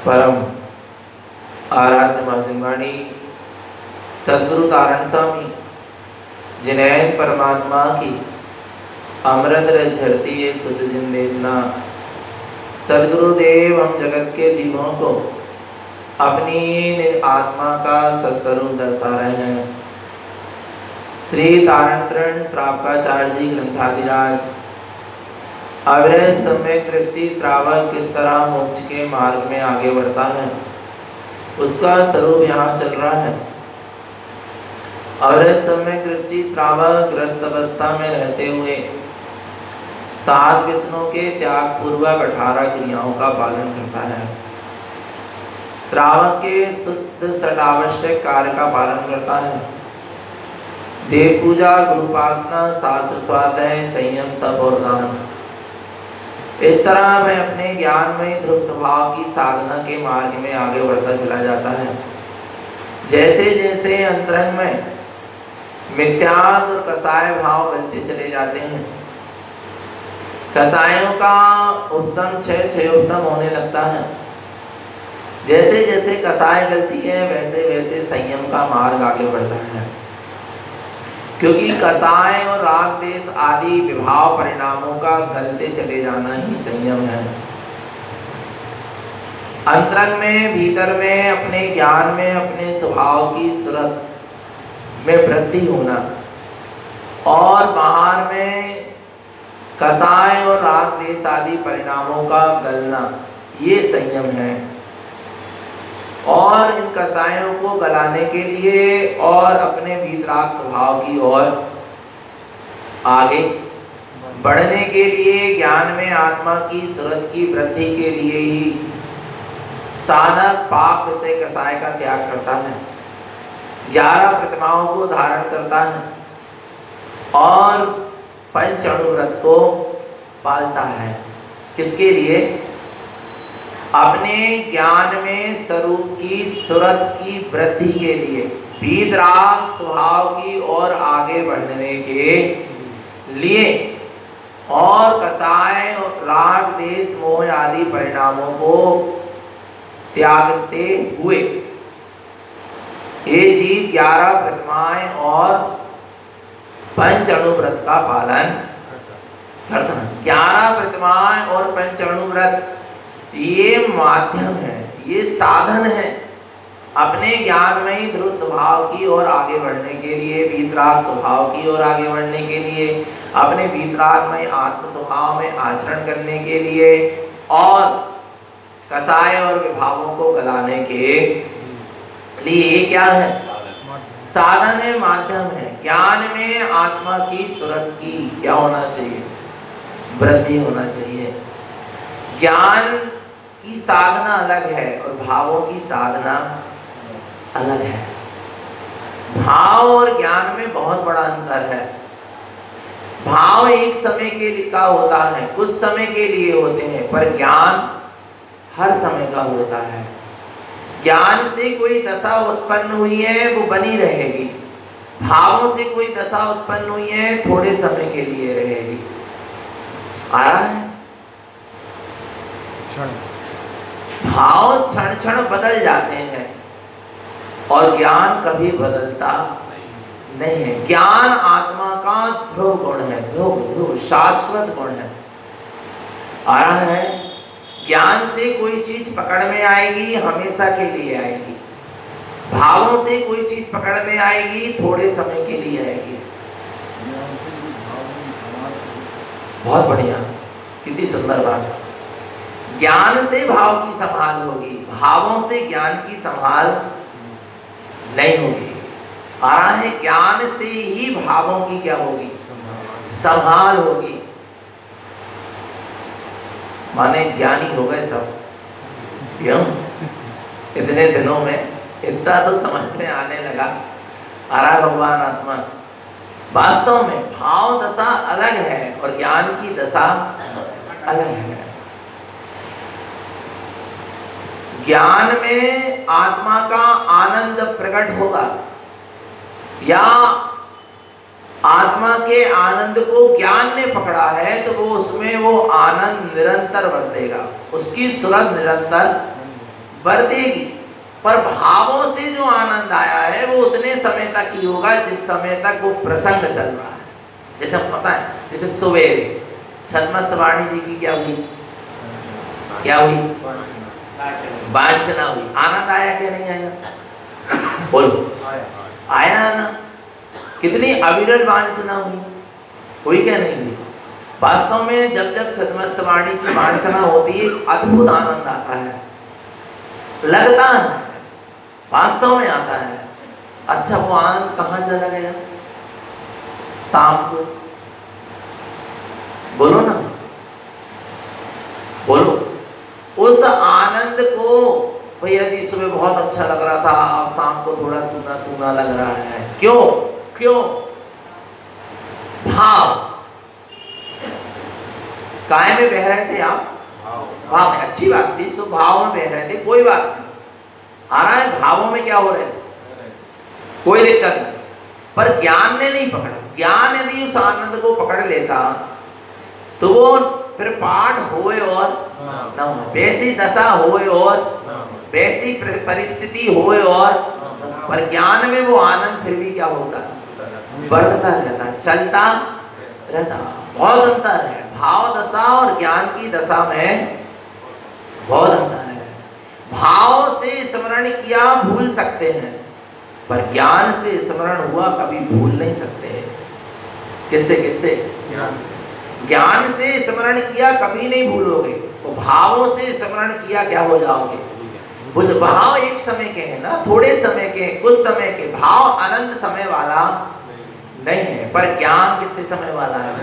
परम आराध्य महाजनवाणी सदगुरु तारण स्वामी जिनैन परमात्मा की अमृत रस झरती है सुध जिंदेसना। सदगुरुदेव हम जगत के जीवों को अपनी आत्मा का सत्स्वरूप दर्शा रहे हैं। श्री तारण तृण श्रावकाचार्य जी ग्रंथाधिराज अवैध सम्यक दृष्टि श्रावक किस तरह मोक्ष के मार्ग में आगे बढ़ता है उसका स्वरूप यहाँ चल रहा है। अवैध सम्यक दृष्टि श्रावक ग्रस्त अवस्था में रहते हुए 7 व्यसनों के त्याग पूर्वक 18 क्रियाओं का पालन करता है। श्रावक के शुद्ध सटावश्यक कार्य का पालन करता है। देव पूजा, गुरुपासना, शास्त्र स्वाध्याय, संयम, तप और दान। इस तरह वह अपने ज्ञान में ध्रुव स्वभाव की साधना के मार्ग में आगे बढ़ता चला जाता है। जैसे जैसे अंतरंग में मिथ्यात्व और कसाय भाव बनते चले जाते हैं, कसायों का उपशम क्षय उपशम होने लगता है। जैसे जैसे कसाय गलती है वैसे वैसे संयम का मार्ग आगे बढ़ता है, क्योंकि कसाय और राग द्वेष आदि विभाव परिणामों का गलते चले जाना ही संयम है। अंतरंग में भीतर में अपने ज्ञान में अपने स्वभाव की सूरत में वृद्धि होना और बाहर में कसाय और राग द्वेष आदि परिणामों का गलना, ये संयम है। और इन कसायों को गलाने के लिए और अपने वीतराग स्वभाव की ओर आगे बढ़ने के लिए ज्ञान में आत्मा की सूरत की वृद्धि के लिए ही साधक पाप से कसाय का त्याग करता है, 11 प्रतिमाओं को धारण करता है और पंच अणुव्रत को पालता है। किसके लिए? अपने ज्ञान में स्वरूप की सूरत की वृद्धि के लिए, वीतराग स्वभाव की ओर आगे बढ़ने के लिए और कसाय और राग द्वेष मोह आदि परिणामों को त्यागते हुए ये जीव 11 प्रतिमाएं और पंच अणुव्रत का पालन करता है। 11 प्रतिमाएं और पंच अणुव्रत ये माध्यम है, ये साधन है अपने ज्ञान में ही ध्रुव स्वभाव की ओर आगे बढ़ने के लिए, वीतराग स्वभाव की ओर आगे बढ़ने के लिए, अपने वीतराग में आत्म स्वभाव में आचरण करने के लिए और कसाय और विभावों को गलाने के लिए। ये क्या है? साधन है, माध्यम है। ज्ञान में आत्मा की सूरत की क्या होना चाहिए? वृद्धि होना चाहिए। ज्ञान की साधना अलग है और भावों की साधना अलग है। भाव और ज्ञान में बहुत बड़ा अंतर है। भाव एक समय के लिए का होता है, कुछ समय के लिए होते हैं, पर ज्ञान हर समय का होता है। ज्ञान से कोई दशा उत्पन्न हुई है वो बनी रहेगी, भावों से कोई दशा उत्पन्न हुई है थोड़े समय के लिए रहेगी। आ रहा है? भाव क्षण क्षण बदल जाते हैं और ज्ञान कभी बदलता नहीं है। ज्ञान आत्मा का ध्रुव गुण है, ध्रुव शाश्वत गुण है। आ रहा है? ज्ञान से कोई चीज पकड़ में आएगी, हमेशा के लिए आएगी। भावों से कोई चीज पकड़ में आएगी, थोड़े समय के लिए आएगी। बहुत बढ़िया, कितनी सुंदर बात। ज्ञान से भाव की संभाल होगी, भावों से ज्ञान की संभाल नहीं होगी। आ रहा है? ज्ञान से ही भावों की क्या होगी? संभाल होगी। माने ज्ञानी हो गए सब, क्यों? इतने दिनों में इतना तो समझ में आने लगा। आ रहा भगवान आत्मा, वास्तव में भाव दशा अलग है और ज्ञान की दशा अलग है। ज्ञान में आत्मा का आनंद प्रकट होगा या आत्मा के आनंद को ज्ञान ने पकड़ा है तो वो उसमें वो आनंद निरंतर बरतेगा, उसकी सूरत निरंतर बरतेगी, पर भावों से जो आनंद आया है वो उतने समय तक ही होगा जिस समय तक वो प्रसंग चल रहा है। जैसे पता है, जैसे सवेरे छद्मस्त वाणी जी की क्या हुई, क्या हुई, वांछना हुई, आनंद आया क्या नहीं आया, बोलो, आया ना। कितनी अविरल वांछना हुई क्या नहीं हुई। वास्तव में जब जब छद्मस्त वाणी की वांछना होती है अद्भुत आनंद आता है, लगता है, वास्तव में आता है। अच्छा, वो आनंद कहाँ चला गया, शाम को, बोलो ना, बोलो। उस आनंद को भैया जी सुबह बहुत अच्छा लग रहा था, अब शाम को थोड़ा सूना सूना लग रहा है, क्यों क्यों, भाव, काय में बह रहे थे आप, भाव में, अच्छी बात थी, सो भाव में बह रहे थे, कोई बात नहीं, आ रहा है, भावों में क्या हो रहे थे, कोई दिक्कत नहीं, पर ज्ञान ने नहीं पकड़ा। ज्ञान यदि उस आनंद को पकड़ लेता तो वो फिर पाठ होए और न हो, वैसी दशा होए और वैसी परिस्थिति होए और, पर ज्ञान में वो आनंद फिर भी क्या होता, बढ़ता रहता, चलता रहता। बहुत अंतर है भाव दशा और ज्ञान की दशा में, बहुत अंतर है। भाव से स्मरण किया भूल सकते हैं, पर ज्ञान से स्मरण हुआ कभी भूल नहीं सकते। किससे किससे, ज्ञान से स्मरण किया कभी नहीं भूलोगे, तो भावों से स्मरण किया क्या हो जाओगे, वो भाव एक समय के हैं ना, थोड़े समय के, कुछ समय के, भाव अनंत समय वाला नहीं है, पर ज्ञान कितने समय वाला है,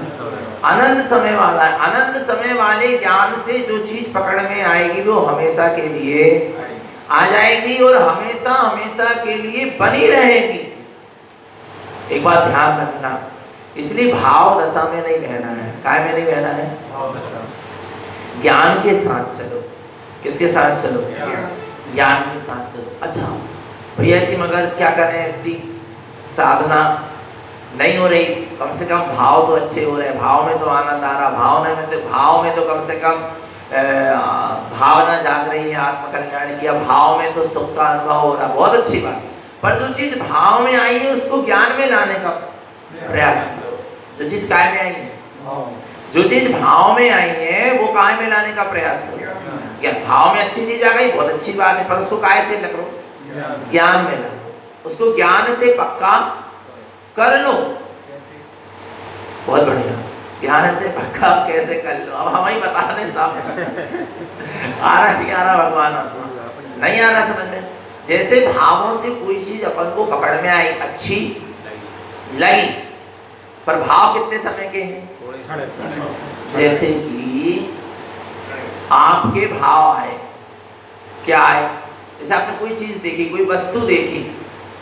अनंत समय वाला है। अनंत समय वाले ज्ञान से जो चीज पकड़ में आएगी वो हमेशा के लिए आ जाएगी और हमेशा हमेशा के लिए बनी रहेगी। एक बात ध्यान रखना, इसलिए भाव दशा में नहीं बहना है, काय में नहीं बहना है, ज्ञान के साथ चलो। किसके साथ चलो, ज्ञान के साथ चलो। अच्छा भैया जी मगर क्या करें, इतनी साधना नहीं हो रही, कम से कम भाव तो अच्छे हो रहे, भाव में तो आनंद आ रहा, भाव में तो कम से कम भावना जाग रही है आत्मकल्याण की, भाव में तो सुख का अनुभव हो रहा, बहुत अच्छी बात। पर जो चीज भाव में आई है उसको ज्ञान में लाने का प्रयास करो। जो चीज काय में आई है, जो चीज भाव में आई है वो काय में लाने का प्रयास करो। या भाव में अच्छी चीज आ गई, बहुत अच्छी बात है, पर उसको काय से लो, ज्ञान में ला, उसको ज्ञान से पक्का कर लो। बहुत बढ़िया, ध्यान से पक्का कैसे कर लो, अब हम ही बता दें साहब। आ रहा नहीं आ रहा भगवान, नहीं आ रहा समझ में। जैसे भावों से कोई चीज अपन को पकड़ में आई, अच्छी लगी, पर भाव कितने समय के हैं, जैसे कि आपके भाव आए, क्या आए, जैसे आपने कोई चीज देखी, कोई वस्तु देखी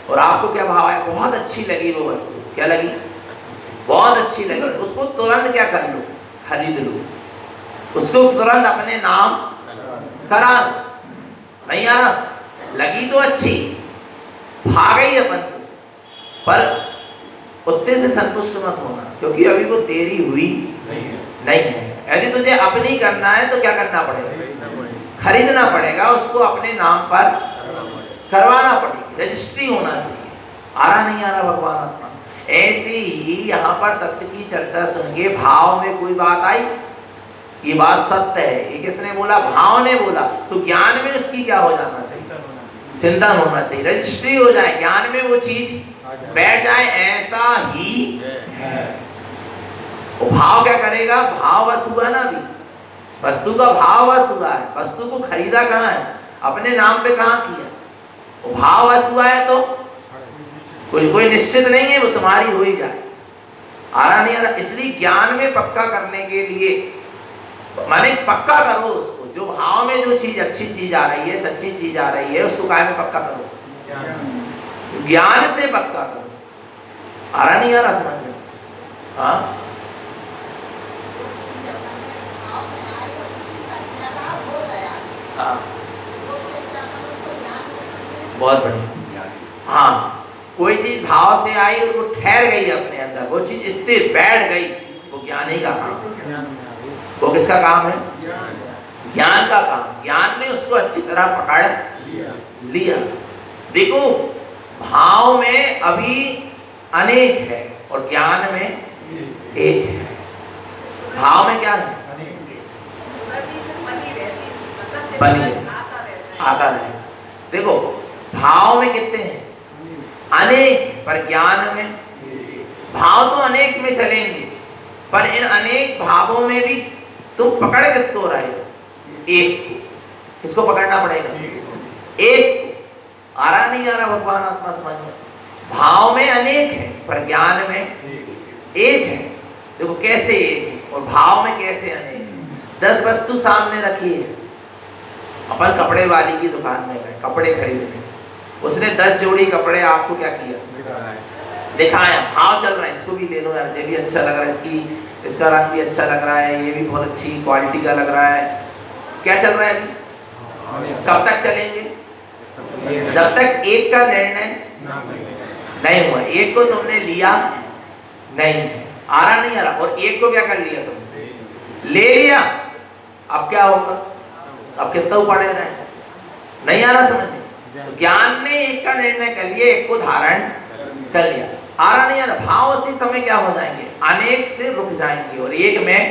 और आपको क्या भाव आया, बहुत अच्छी लगी वो वस्तु, क्या लगी, बहुत अच्छी लगी, उसको तुरंत क्या कर लो, खरीद लो, उसको तुरंत अपने नाम करा लो। नहीं आ रहा, लगी तो अच्छी, भाग गई अपन को, पर उतने से संतुष्ट मत होना, क्योंकि अभी वो तेरी हुई नहीं है। यदि तुझे अपनी करना है तो क्या करना पड़ेगा, खरीदना पड़ेगा, उसको अपने नाम पर करवाना पड़ेगी, रजिस्ट्री होना चाहिए। आ रहा नहीं आ रहा भगवान आत्मा। ऐसे ही यहाँ पर तत्व की चर्चा सुन के भाव में कोई बात आई, ये बात सत्य है, ये किसने बोला, भाव ने बोला, तो ज्ञान में उसकी क्या हो जाना चाहिए, चिंतन होना चाहिए, रजिस्ट्री हो जाए, ज्ञान में वो चीज बैठ जाए, ऐसा ही है। वो भाव क्या करेगा, भाव वश हुआ ना, अभी वस्तु का भाव वश हुआ है, वस्तु को खरीदा कहाँ है, अपने नाम पे कहाँ किया, वो भाव वश हुआ है, तो कोई निश्चित नहीं है वो तुम्हारी हो ही जाए। आ रहा नहीं आ रहा, इसलिए ज्ञान में पक्का करने के लिए माने पक्का करो उसको, जो भाव में जो चीज अच्छी चीज आ रही है, सच्ची चीज आ रही है, उसको काय में पक्का करो, ज्ञान से पक्का करो। आ रहा नहीं आ रहा समझ में, हाँ बहुत बढ़िया। हाँ, कोई चीज भाव से आई और वो ठहर गई अपने अंदर, वो चीज स्थिर बैठ गई, वो ज्ञान ही का काम है। वो किसका काम है, ज्ञान का काम, ज्ञान ने उसको अच्छी तरह पकड़ लिया। देखो भाव में अभी अनेक है और ज्ञान में एक है। भाव में क्या है? बनी आता रहे। देखो भाव में कितने हैं? अनेक, पर ज्ञान में भाव तो अनेक में चलेंगे, पर इन अनेक भावों में भी तुम पकड़ किसको रहे हो? एक। किसको पकड़ना पड़ेगा? एक। आ रहा नहीं आ रहा भगवान आत्मा समझ में? भाव में अनेक है पर ज्ञान में एक है। देखो कैसे एक है और भाव में कैसे अनेक है। 10 वस्तु सामने रखी है, अपन कपड़े वाली की दुकान में गए कपड़े खरीदने, उसने 10 जोड़ी कपड़े आपको क्या किया? दिखाया। भाव चल रहा है, इसको भी ले लो यार, ये भी अच्छा लग रहा है, इसका रंग भी अच्छा लग रहा है, ये भी बहुत अच्छी क्वालिटी का लग रहा है। क्या चल रहा है अभी? कब तक चलेंगे? जब तक एक का निर्णय नहीं हुआ। एक को तुमने लिया नहीं, आ रहा नहीं आ रहा, और एक को क्या कर लिया तुमने? ले लिया। अब क्या होगा? अब कितना पड़े रहे? नहीं आ रहा समझ में? तो ज्ञान ने एक का निर्णय कर लिया, एक को धारण कर लिया। आ रहा नहीं आ रहा? भाव उसी समय क्या हो जाएंगे? अनेक से रुक जाएंगे और एक में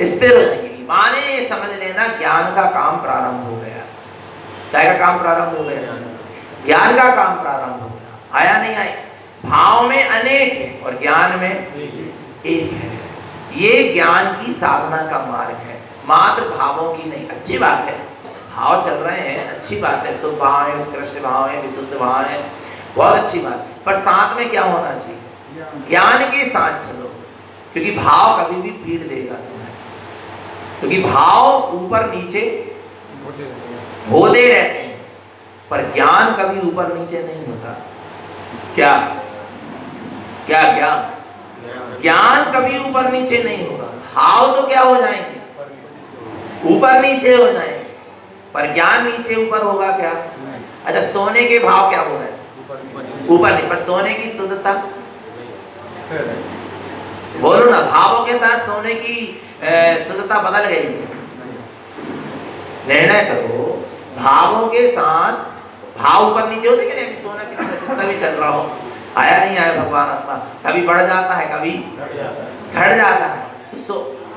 स्थिर हो जाएंगे। माने समझ लेना ज्ञान का काम प्रारंभ हो गया। क्या का काम प्रारंभ हो गया? ज्ञान का काम प्रारंभ हो गया। आया नहीं आया? भाव में अनेक है और ज्ञान में एक है। ये ज्ञान की साधना का मार्ग है, मात्र भावों की नहीं। अच्छी बात है, भाव चल रहे हैं, अच्छी बात है, शुभ भाव है, उत्कृष्ट भाव है, विशुद्ध भाव है, बहुत अच्छी बात है, पर साथ में क्या होना चाहिए? ज्ञान के साथ चलो, क्योंकि भाव कभी भी पीड़ देगा तुम्हें, क्योंकि भाव ऊपर नीचे होते रहते हैं, पर ज्ञान कभी ऊपर नीचे नहीं होता। क्या क्या क्या? ज्ञान कभी ऊपर नीचे नहीं होगा। भाव तो क्या हो जाएंगे? ऊपर नीचे हो जाएंगे, पर ज्ञान नीचे ऊपर होगा क्या? अच्छा, सोने के भाव क्या हो रहे हैं? ऊपर नहीं, पर सोने की शुद्धता बोलो ना, भावों के साथ सोने की शुद्धता बदल गई है। निर्णय करो, भावों के साथ भाव ऊपर नीचे होते कि नहीं? सोना कितना भी चल रहा हो, आया नहीं आया भगवान आत्मा, कभी बढ़ जाता है कभी घट जाता है।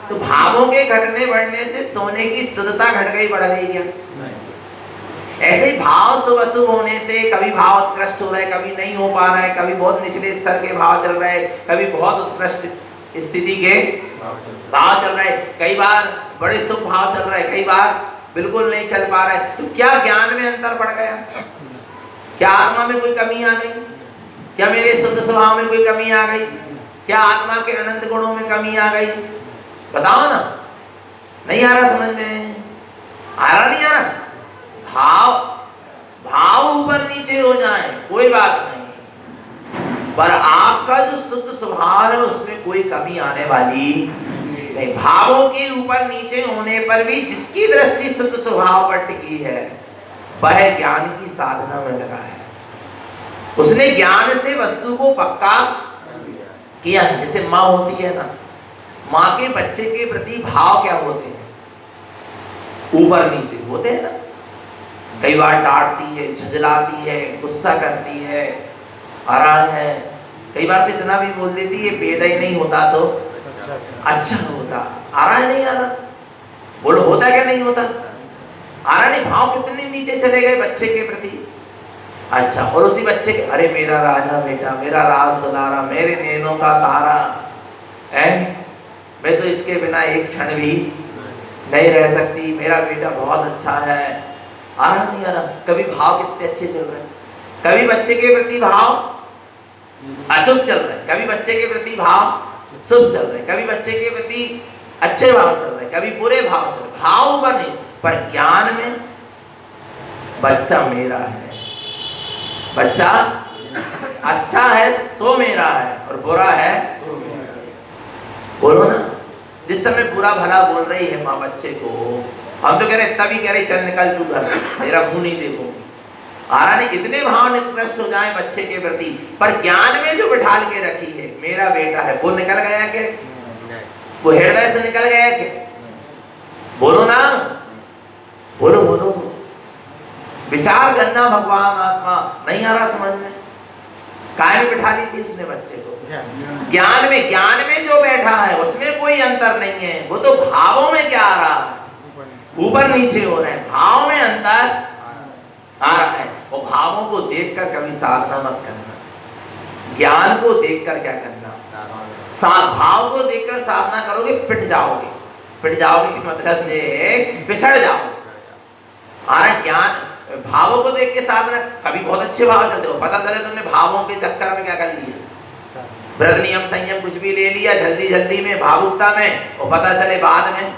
तो भावों के घटने बढ़ने से सोने की शुद्धता घट गई बढ़ गई क्या? ऐसे ही भाव शुभ अशुभ होने से कभी भाव उत्कृष्ट हो रहा है, कभी नहीं हो पा रहा है, कभी बहुत निचले स्तर के भाव चल रहे हैं, कभी बहुत उत्कृष्ट स्थिति के भाव चल रहे हैं, कई बार बड़े शुभ भाव चल रहे हैं, कई बार बिल्कुल नहीं चल पा रहा है। तो क्या ज्ञान में अंतर बढ़ गया? क्या आत्मा में कोई कमी आ गई? क्या मेरे शुद्ध स्वभाव में कोई कमी आ गई? क्या आत्मा के अनंत गुणों में कमी आ गई? बताओ ना। नहीं आ रहा समझ में? आ रहा नहीं आ रहा? भाव ऊपर नीचे हो जाए कोई बात नहीं, पर आपका जो शुद्ध स्वभाव है उसमें कोई कमी आने वाली नहीं। भावों के ऊपर नीचे होने पर भी जिसकी दृष्टि शुद्ध स्वभाव पर टिकी है वह ज्ञान की साधना में लगा है। उसने ज्ञान से वस्तु को पक्का किया है। जैसे माँ होती है ना, माँ के बच्चे के प्रति भाव क्या होते हैं? ऊपर नीचे होते हैं ना। कई बार डांटती है, झुंझलाती है, गुस्सा करती है, आराम है, कई बार तो इतना भी बोल देती है पैदा ही नहीं होता तो अच्छा होता। आ रहा है नहीं आ रहा? बोलो होता क्या नहीं होता? आ रहा नहीं? भाव कितने नीचे चले गए बच्चे के प्रति। अच्छा, और उसी बच्चे के, अरे मेरा राजा बेटा, मेरा राज दुलारा, मेरे नैनों का तारा है, मैं तो इसके बिना एक क्षण भी नहीं रह सकती, मेरा बेटा बहुत अच्छा है। आ रहा नहीं आ रहा? कभी भाव कितने अच्छे चल रहे हैं, कभी बच्चे के प्रति भाव अशुभ चल रहे हैं, कभी बच्चे के प्रति भाव शुभ चल रहे हैं, कभी बच्चे के प्रति अच्छे भाव चल रहे हैं, कभी बुरे भाव चल रहे हैं। भाव ऊपर नहीं, पर ज्ञान में बच्चा मेरा है, बच्चा अच्छा है सो मेरा है और बुरा है बोलो ना। जिस समय बुरा भला बोल रही है माँ बच्चे को, हम तो कह रहे तभी कह रहे चल निकल तू घर से, तेरा मुंह नहीं देखूंगी। आ रहा नहीं? इतने भाव निकृष्ट हो जाए बच्चे के प्रति, पर ज्ञान में जो बिठाल के रखी है मेरा बेटा है, वो निकल गया क्या? वो हृदय से निकल गया क्या? बोलो ना, बोलो बोलो। विचार करना, भगवान आत्मा नहीं आ रहा समझ में। काय में बिठा ली थी उसने बच्चे को? ज्ञान में। ज्ञान में जो बैठा है उसमें कोई अंतर नहीं है, वो तो भावों में क्या आ रहा है, ऊपर नीचे हो रहे हैं, भाव में अंतर आ रहा है। वो भावों को देखकर कभी साधना मत करना, ज्ञान को देखकर क्या करना, भाव को देखकर साधना करोगे पिट जाओगे। पिट जाओगे कि मतलब जे पिछड़ जाओगे। ज्ञान भावों को देख के साधना, कभी बहुत अच्छे भाव चलते हो, पता चले तुमने भावों के चक्कर में क्या कर लिया, व्रत नियम संयम कुछ भी ले लिया जल्दी जल्दी में, भावुकता में, और पता चले बाद में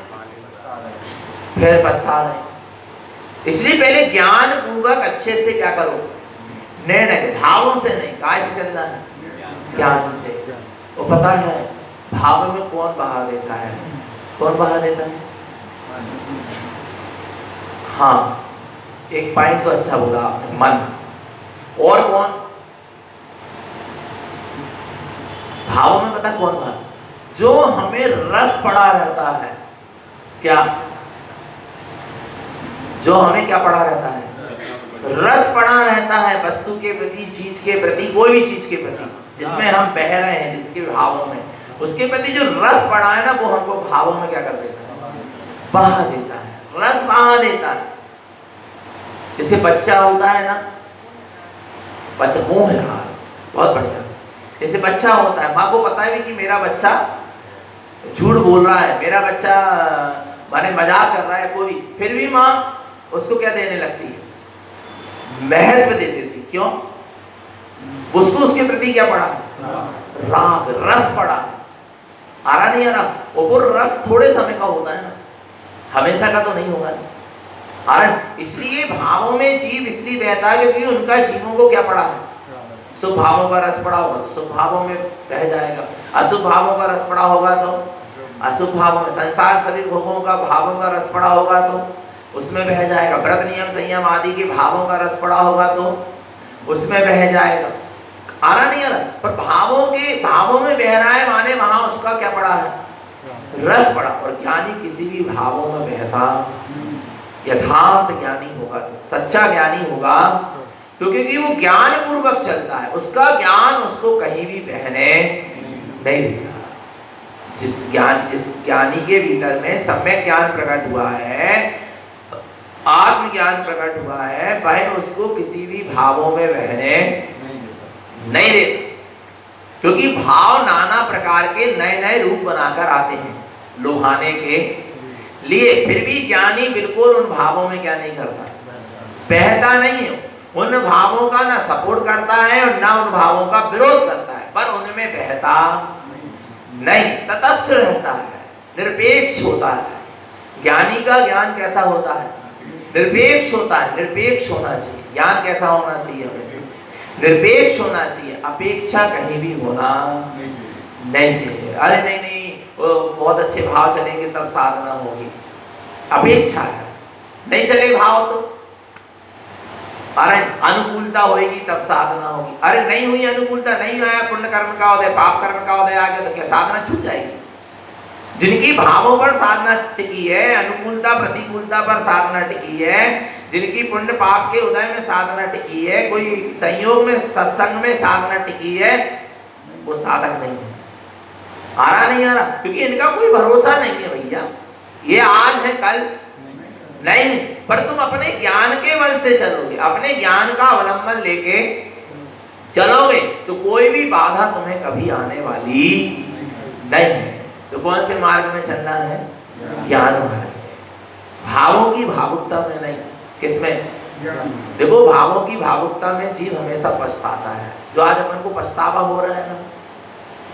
फिर पछता रहे। इसलिए पहले ज्ञान पूर्वक अच्छे से क्या करो, निर्णय, भावों से नहीं, काय से चलना है, ज्ञान से। वो पता है भाव में कौन बहा देता है, कौन बहा देता है। हाँ, एक पॉइंट तो अच्छा बोला आपने, मन। और कौन भाव में, पता कौन बहा, जो हमें रस पड़ा रहता है। क्या, जो हमें क्या पड़ा रहता है, रस पड़ा रहता है वस्तु के प्रति, चीज के प्रति, कोई भी चीज के प्रति जिसमें हम बह रहे हैं, जिसके भावों में, उसके प्रति जो रस पड़ा है ना, वो हमको भावों में क्या कर देता है, बहा देता है, रस बहा देता है। जैसे बच्चा होता है ना, बच्चा मोह है, बहुत बढ़िया। जैसे बच्चा होता है, माँ को पता है भी कि मेरा बच्चा झूठ बोल रहा है, मेरा बच्चा माने मजाक कर रहा है कोई, फिर भी माँ उसको क्या देने लगती है, महत्व दे देती। क्यों? उसको उसके प्रति क्या पड़ा, राग, रस पड़ा। आ रहा नहीं आ रहा, वो रस थोड़े समय का होता है ना, हमेशा का तो नहीं होगा ना। इसलिए भावों में जीव इसलिए बहता है क्योंकि उनका जीवों को क्या पड़ा है, शुभ भावों का रस पड़ा होगा तो शुभ भावों में बह जाएगा, अशुभ भावों का रस पड़ा होगा तो अशुभ भावों में, संसार शरीर भोगों का भावों का रस पड़ा होगा तो उसमें बह जाएगा, व्रत नियम संयम आदि के भावों का रस पड़ा होगा तो उसमें बह जाएगा। आ रहा नहीं आ रहा, पर भावों में बह रहा है माने वहां उसका क्या पड़ा है, रस पड़ा। और ज्ञानी किसी भी भावों में बहता, यथार्थ ज्ञानी होगा, सच्चा ज्ञानी होगा तो क्योंकि वो ज्ञान पूर्वक चलता है, उसका ज्ञान उसको कहीं भी बहने नहीं देता। जिस ज्ञानी के भीतर में सम्यक ज्ञान प्रकट हुआ है, आत्मज्ञान प्रकट हुआ है, वह उसको किसी भी भावों में बहने नहीं देता। क्योंकि भाव नाना प्रकार के नए नए रूप बनाकर आते हैं लुभाने के लिए, फिर भी ज्ञानी बिल्कुल उन भावों में क्या नहीं करता, बहता नहीं है। उन भावों का ना सपोर्ट करता है और ना उन भावों का विरोध करता है, पर उनमें बहता नहीं, तटस्थ रहता है, निरपेक्ष होता है। ज्ञानी का ज्ञान कैसा होता है, निरपेक्ष होता है, निरपेक्ष होना चाहिए। ज्ञान कैसा होना चाहिए, हमें निरपेक्ष होना चाहिए, अपेक्षा कहीं भी होना नहीं चाहिए। अरे नहीं नहीं, वो बहुत अच्छे भाव चलेंगे तब साधना होगी, अपेक्षा है, नहीं चले भाव तो, अरे अनुकूलता होगी तब साधना होगी। अरे नहीं हुई अनुकूलता, नहीं आया पुण्य कर्म का उदय, पाप कर्म का उदय आ गया तो क्या साधना छूट जाएगी? जिनकी भावों पर साधना टिकी है, अनुकूलता प्रतिकूलता पर साधना टिकी है, जिनकी पुण्य पाप के उदय में साधना टिकी है, कोई संयोग में सत्संग में साधना टिकी है, वो साधक नहीं है। आ रहा नहीं आ रहा, क्योंकि इनका कोई भरोसा नहीं है भैया, ये आज है कल नहीं। पर तुम अपने ज्ञान के बल से चलोगे, अपने ज्ञान का अवलंबन लेके चलोगे तो कोई भी बाधा तुम्हें कभी आने वाली नहीं है। तो कौन से मार्ग में चलना है, ज्ञान मार्ग। भावों की भावुकता में नहीं, किसमें? देखो भावों की भावुकता में जीव हमेशा पछताता है। जो आज अपन को पछतावा हो रहा है ना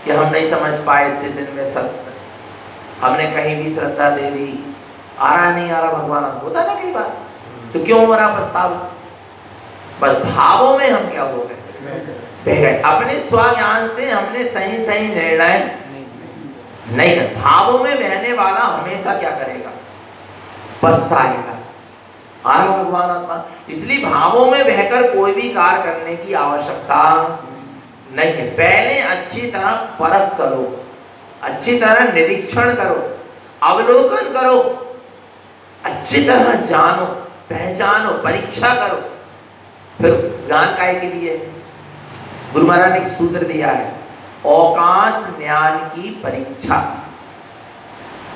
कि हम नहीं समझ पाए इतने दिन में सत्य, हमने कहीं भी श्रद्धा दे दी, आ रहा नहीं आ रहा भगवान, होता ना कई बार, तो क्यों हो रहा पछतावा? बस भावों में हम क्या हो गए, बह गए। अपने स्वज्ञान से हमने सही सही निर्णय नहीं कर। भावों में बहने वाला हमेशा क्या करेगा, पछताएगा। आ रहा भगवान आत्मा। इसलिए भावों में बहकर कोई भी कार्य करने की आवश्यकता नहीं है। पहले अच्छी तरह परख करो, अच्छी तरह निरीक्षण करो, अवलोकन करो अच्छी तरह जानो, पहचानो, परीक्षा करो। फिर ज्ञान काय के लिए? गुरु महाराज ने एक सूत्र दिया है, अवकाश ज्ञान की परीक्षा।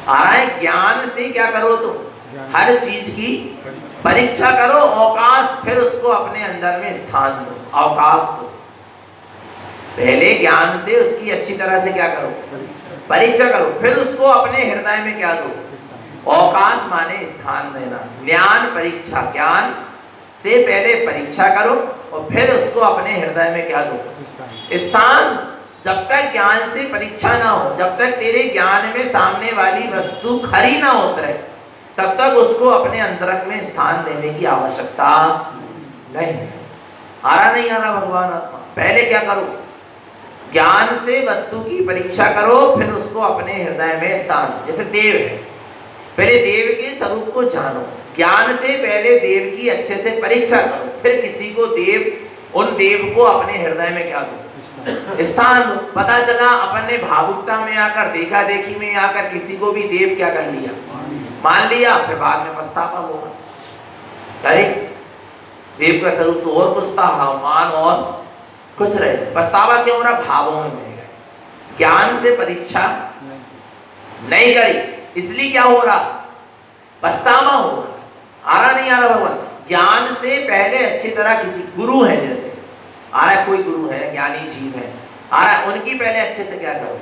आ रहा है, ज्ञान से क्या करो तुम? हर चीज की परीक्षा करो, अवकाश, फिर उसको अपने अंदर में स्थान दो, अवकाश दो। पहले ज्ञान से उसकी अच्छी तरह से क्या करो? परीक्षा करो, फिर उसको अपने हृदय में क्या दो? अवकाश माने स्थान देना। ज्ञान परीक्षा, ज्ञान से पहले परीक्षा करो और फिर उसको अपने हृदय में क्या दो? स्थान। जब तक ज्ञान से परीक्षा ना हो, जब तक तेरे ज्ञान में सामने वाली वस्तु खरी ना उतरे, तब तक उसको अपने अंतरंग में स्थान देने की आवश्यकता नहीं। आ रहा नहीं आ रहा भगवान आत्मा? पहले क्या करो? ज्ञान से वस्तु की परीक्षा करो, फिर उसको अपने हृदय में स्थान। जैसे देव है, पहले देव के स्वरूप को जानो, ज्ञान से पहले देव की अच्छे से परीक्षा करो, फिर किसी को देव, उन देव को अपने हृदय में क्या दो? स्थान दो। पता चला अपन ने भावुकता में आकर, देखा देखी में आकर किसी को भी देव क्या कर लिया? मान लिया, फिर बाद में पछतावा होगा। अरे देव का स्वरूप तो और कुछ था, मान और कुछ रहे। पछतावा क्यों हो रहा? भावों में बह गए, ज्ञान से परीक्षा नहीं करी, इसलिए क्या हो रहा? पछतावा हो रहा। आ रहा नहीं आ रहा भगवान? ज्ञान से पहले अच्छी तरह किसी गुरु है, जैसे आ रहा है कोई गुरु है, ज्ञानी जीव है, आ रहा है, उनकी पहले अच्छे से क्या करो?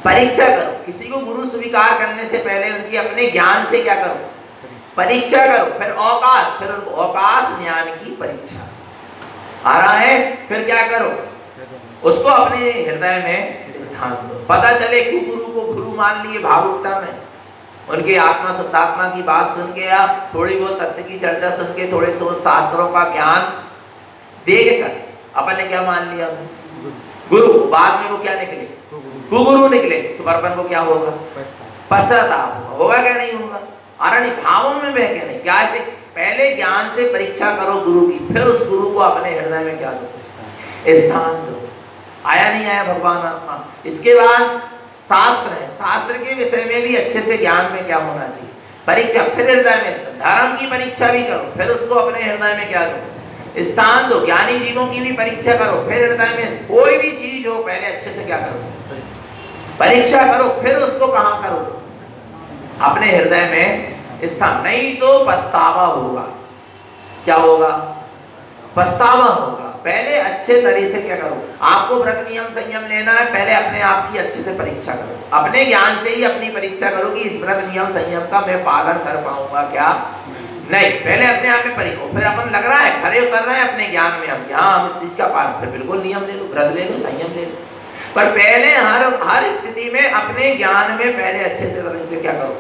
परीक्षा करो। किसी को गुरु स्वीकार करने से पहले उनकी अपने ज्ञान से क्या करो? परीक्षा करो। फिर अवकाश, फिर उनको अवकाश ज्ञान की परीक्षा। आ रहा है, फिर क्या करो? उसको अपने हृदय में स्थान दो। पता चले कि गुरु को गुरु मान लिए भावुकता में, उनके आत्मा शुद्धात्मा की बात सुन के या थोड़ी बहुत तत्व की चर्चा सुन के, थोड़े से शास्त्रों का ज्ञान देख कर अपन ने क्या मान लिया? गुरु। बाद में वो क्या निकले? कुगुरु निकले। तो अपन को क्या होगा? पश्चाताप होगा क्या? नहीं होगा। अरे भावों में बह के नहीं, क्या ऐसे? पहले ज्ञान से परीक्षा करो गुरु की, फिर उस गुरु को अपने हृदय में क्या दो? स्थान दो। आया नहीं आया भगवान आत्मा? इसके बाद शास्त्र है, शास्त्र के विषय में भी अच्छे से ज्ञान में क्या होना चाहिए? परीक्षा। फिर हृदय में स्थान। धर्म की परीक्षा भी करो, फिर उसको अपने हृदय में क्या दो? स्थान दो। ज्ञानी जीवों की भी परीक्षा करो, फिर हृदय में कोई भी चीज हो पहले अच्छे से क्या करो? परीक्षा करो, फिर उसको कहां करो? अपने हृदय में स्थान। नहीं तो पछतावा होगा। क्या होगा? पछतावा होगा। पहले अच्छे तरह से क्या करो? आपको व्रत नियम संयम लेना है, पहले अपने आप की अच्छे से परीक्षा करो। अपने ज्ञान से ही अपनी परीक्षा करो कि इस व्रत नियम संयम का मैं पालन कर पाऊंगा क्या नहीं। पहले अपने आप में परीक्षा। फिर अपन लग रहा है, खरे उतर रहे हैं अपने ज्ञान में, हम इस चीज का पालन, फिर बिल्कुल नियम ले लो, व्रत ले लो, संयम ले लो। पर पहले हर स्थिति में अपने ज्ञान में पहले अच्छे से तरह से क्या करो?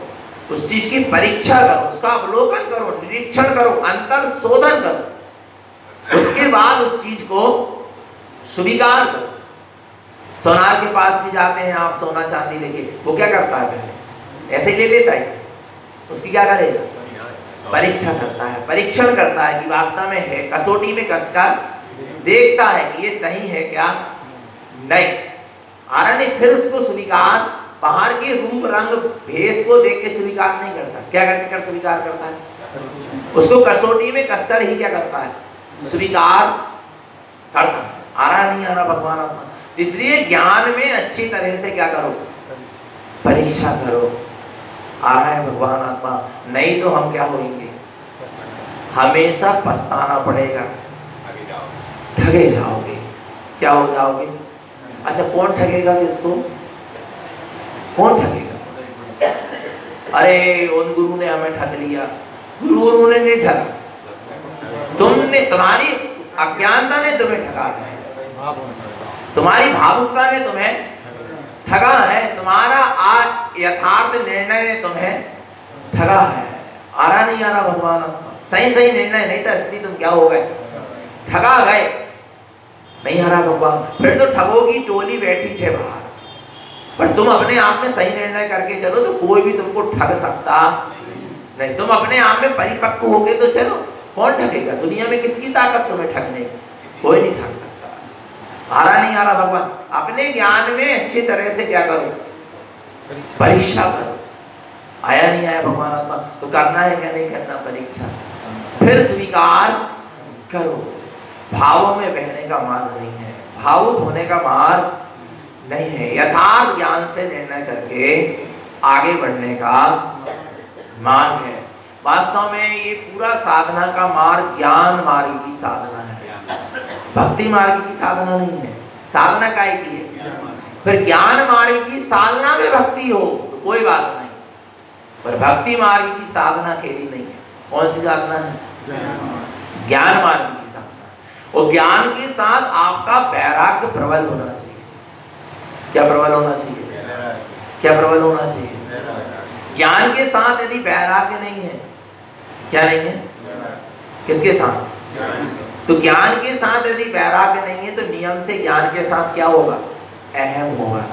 उस चीज की परीक्षा करो, उसका अवलोकन करो, निरीक्षण करो, अंतर शोधन करो। उसके बाद उस चीज को स्वीकार करो। सोनार के पास भी जाते हैं आप, सोना चांदी लेके, वो क्या करता है? पहले ऐसे ही ले लेता है? उसकी क्या करेगा? परीक्षा करता है, परीक्षण करता है कि वास्तव में है, कसौटी में कसकर देखता है कि ये सही है क्या नहीं। आरण्य फिर उसको स्वीकार, बाहर के रूप रंग भेष को देख के स्वीकार नहीं करता। क्या करके कर स्वीकार करता है? उसको कसौटी में कसकर ही क्या करता है? स्वीकार करता है। आ रहा नहीं आ रहा भगवान आत्मा? इसलिए ज्ञान में अच्छी तरह से क्या करो? परीक्षा करो। आ रहा है भगवान आत्मा? नहीं तो हम क्या होंगे? हमेशा पछताना पड़ेगा, ठगे जाओगे। क्या हो जाओगे? अच्छा, कौन ठगेगा किसको? कौन ठगेगा? अरे उन गुरु ने हमें ठग लिया। गुरु ने नहीं ठगा, तुमने, तुम्हारी अज्ञानता ने तुम्हें ठगा है, तुम्हारी भावुकता ने तुम्हें ठगा है, तुम्हारा यथार्थ निर्णय ने तुम्हें ठगा है। आ रहा नहीं आ रहा भगवान? सही सही निर्णय नहीं था, इसलिए तुम क्या हो गए? ठगा गए। नहीं आ रहा भगवान? फिर तो ठगों की टोली बैठी है बाहर, पर तुम अपने आप में सही निर्णय करके चलो तो कोई भी तुमको ठग सकता नहीं। तुम अपने आप में परिपक्व होके तो चलो, कौन ठगेगा? दुनिया में किसकी ताकत तुम्हें ठगने? कोई नहीं ठग सकता। आ रहा नहीं आ रहा भगवान? अपने ज्ञान में अच्छी तरह से क्या करो? परीक्षा करो। आया नहीं आया भगवान आत्मा, तो करना है क्या नहीं करना परीक्षा, फिर स्वीकार करो। भावों में बहने का मार्ग नहीं है, भावुक होने का मार्ग नहीं है, यथार्थ ज्ञान से निर्णय करके आगे बढ़ने का मार्ग है। वास्तव में ये पूरा साधना का मार्ग ज्ञान मार्ग की साधना है, भक्ति मार्ग की साधना नहीं है। साधना काय की है? फिर ज्ञान मार्ग की साधना में भक्ति हो तो कोई बात नहीं, पर भक्ति मार्ग की साधना केवल नहीं है। कौन सी साधना है? ज्ञान मार्ग की साधना। और ज्ञान के साथ आपका वैराग्य प्रबल होना चाहिए। क्या प्रबल होना चाहिए? क्या प्रबल होना चाहिए? ज्ञान के साथ यदि वैराग्य नहीं है, क्या नहीं है? किसके साथ? तो ज्ञान के साथ यदि वैराग्य नहीं है तो नियम से ज्ञान के साथ क्या होगा? अहम होगा,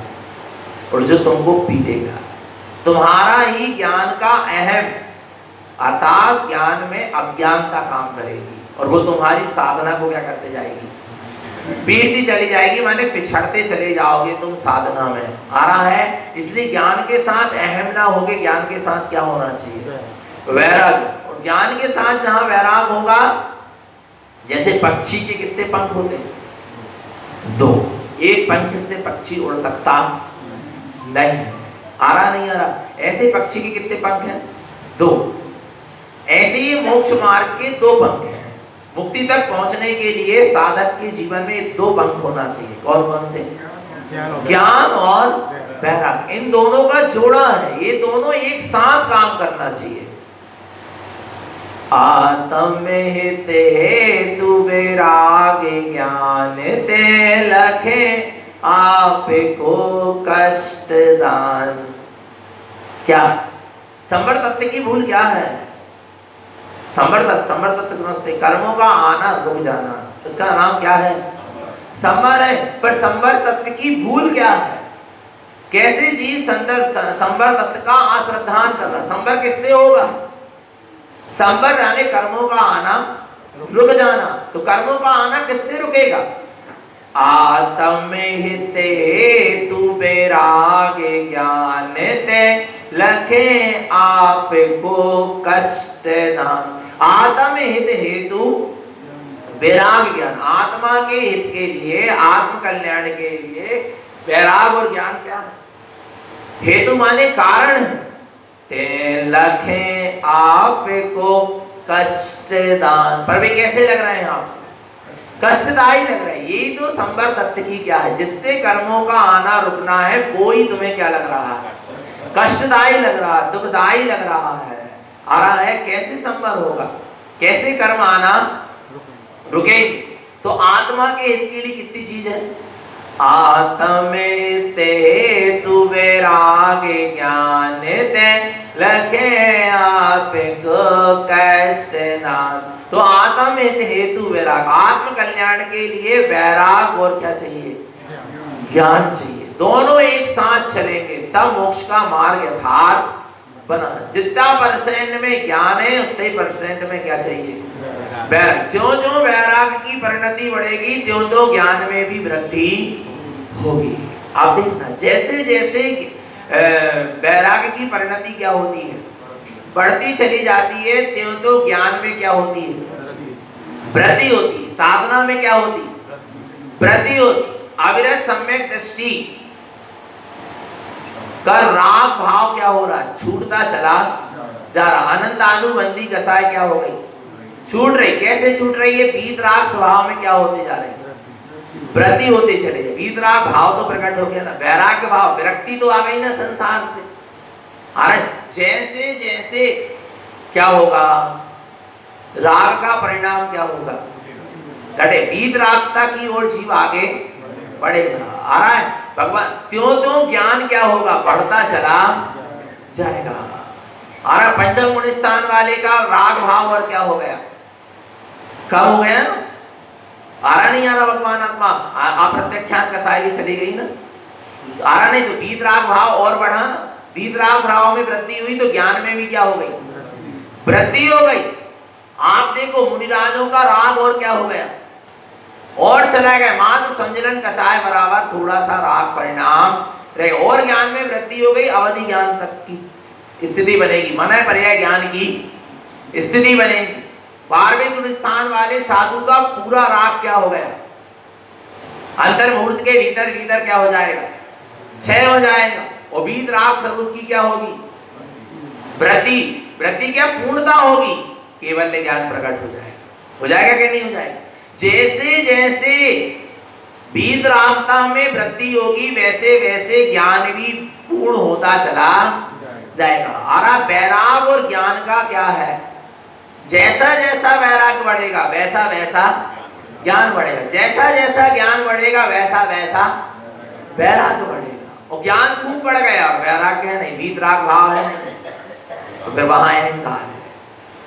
और जो तुमको पीटेगा। तुम्हारा ही ज्ञान का अहम अर्थात ज्ञान में अज्ञानता काम करेगी, और वो तुम्हारी साधना को क्या करते जाएगी? पीटती चली जाएगी, माने पिछड़ते चले जाओगे तुम साधना में। आ रहा है? इसलिए ज्ञान के साथ अहम ना होके ज्ञान के साथ क्या होना चाहिए? वैराग्य। और ज्ञान के साथ जहां वैराग होगा, जैसे पक्षी के कितने पंख होते हैं? 2। एक पंख से पक्षी उड़ सकता नहीं। आ रहा नहीं आ रहा? ऐसे पक्षी के कितने पंख हैं? 2। ऐसे ही मोक्ष मार्ग के 2 पंख हैं। मुक्ति तक पहुंचने के लिए साधक के जीवन में 2 पंख होना चाहिए। कौन कौन से? ज्ञान और वैराग्य। इन दोनों का जोड़ा है, ये दोनों एक साथ काम करना चाहिए। आत्म हित हेतु वैराग ज्ञान ते लखे आप को कष्ट दान। क्या संवर तत्व की भूल क्या है? संवर तत्व समझते, कर्मों का आना रुक जाना, उसका नाम क्या है? संवर है। पर संवर तत्व की भूल क्या है? कैसे जीव संवर तत्व का अश्रद्धान कर रहा? संवर किससे होगा? संवर यानी कर्मों का आना रुक जाना। तो कर्मों का आना किससे रुकेगा? आत्म हित हेतु वैराग ज्ञान ते लखे आप को कष्ट नाम। आत्म हित हेतु वैराग ज्ञान, आत्मा के हित के लिए, आत्म कल्याण के लिए वैराग और ज्ञान क्या है? हेतु माने कारण है। ते लखे आप को कष्ट दान। पर वे कैसे लग रहे हैं? आप कष्टदायी लग रहे हैं। यही तो संवर तत्व की क्या है, जिससे कर्मों का आना रुकना है, कोई तुम्हें क्या लग रहा है? कष्टदायी लग रहा है, दुखदायी लग रहा है। आ रहा है? कैसे संवर होगा? कैसे कर्म आना रुकेंगे? तो आत्मा के हित के लिए कितनी चीज है? आत्म ते तु वैराग ज्ञान ते लखे आप को कष्ट नाम। तो आत्म हित हेतु वैराग, आत्म कल्याण के लिए वैराग और क्या चाहिए? ज्ञान चाहिए। दोनों एक साथ चलेंगे तब मोक्ष का मार्ग यथार्थ बना। जितना परसेंट में ज्ञान है उतने परसेंट में क्या चाहिए? वैराग। ज्यों ज्यों वैराग की परिणति बढ़ेगी त्यों त्यों ज्ञान में भी वृद्धि होगी। आप देखना, जैसे जैसे वैराग की परिणति क्या होती है? बढ़ती चली जाती है, त्यों तो ज्ञान में क्या होती है? वृद्धि होती। साधना में क्या होती? वृद्धि होती। अविरत सम्यक दृष्टि का राग भाव क्या हो रहा है? छूटता चला जा रहा। अनंतानुबंधी कसाय क्या हो गई? छूट रही। कैसे छूट रही है? वीतराग स्वभाव में क्या होते जा रहे हैं? वृद्धि होते चले। वीतराग भाव तो प्रकट हो गया ना, वैराग्य भाव, विरक्ति तो आ गई ना संसार से। अरे जैसे जैसे क्या होगा? राग का परिणाम क्या होगा? घटे। वीतरागता की ओर जीव आगे बढ़ेगा। आ रहा है? भगवान त्यों त्यों ज्ञान क्या होगा? बढ़ता चला जाएगा। आ रहा? पंचम गुण स्थान वाले का राग भाव और क्या हो गया? कम हो गया ना। आ रहा नहीं? आ रहा? भगवान आत्मा अप्रत्यक्षात कसाई भी चली गई ना। आ रहा नहीं? तो वीतराग भाव और बढ़ा ना। वीतराग भाव में वृद्धि हुई तो ज्ञान में भी क्या हो गई? वृद्धि हो गई। आप देखो मुनिराजों का राग और क्या हो गया? और चला गया। मात्र संजलन कसाय बराबर थोड़ा सा राग परिणाम रहे, और ज्ञान में वृद्धि हो गई। अवधि ज्ञान तक की स्थिति बनेगी, मन पर्याय ज्ञान की स्थिति बनेगी। 12वें गुण स्थान वाले साधु का पूरा राग क्या हो गया, अंतर मुहूर्त के भीतर भीतर क्या हो जाएगा, क्षय हो जाएगा। और वीत राग स्वरूप की क्या होगी, वृत्ति, वृत्ति क्या पूर्णता होगी, केवल ज्ञान प्रकट हो जाएगा। हो जाएगा कि नहीं हो जाएगा? जैसे जैसे वीत रागता में वृत्ति होगी वैसे वैसे ज्ञान भी पूर्ण होता चला जाएगा। और वैराग और ज्ञान का क्या है, जैसा जैसा वैराग बढ़ेगा वैसा वैसा ज्ञान बढ़ेगा, जैसा जैसा ज्ञान बढ़ेगा वैसा वैसा वैराग बढ़ेगा। और ज्ञान खूब बढ़ गया और वैराग्य है नहीं, वीतराग भाव है नहीं, तो फिर वहां अहंकार है।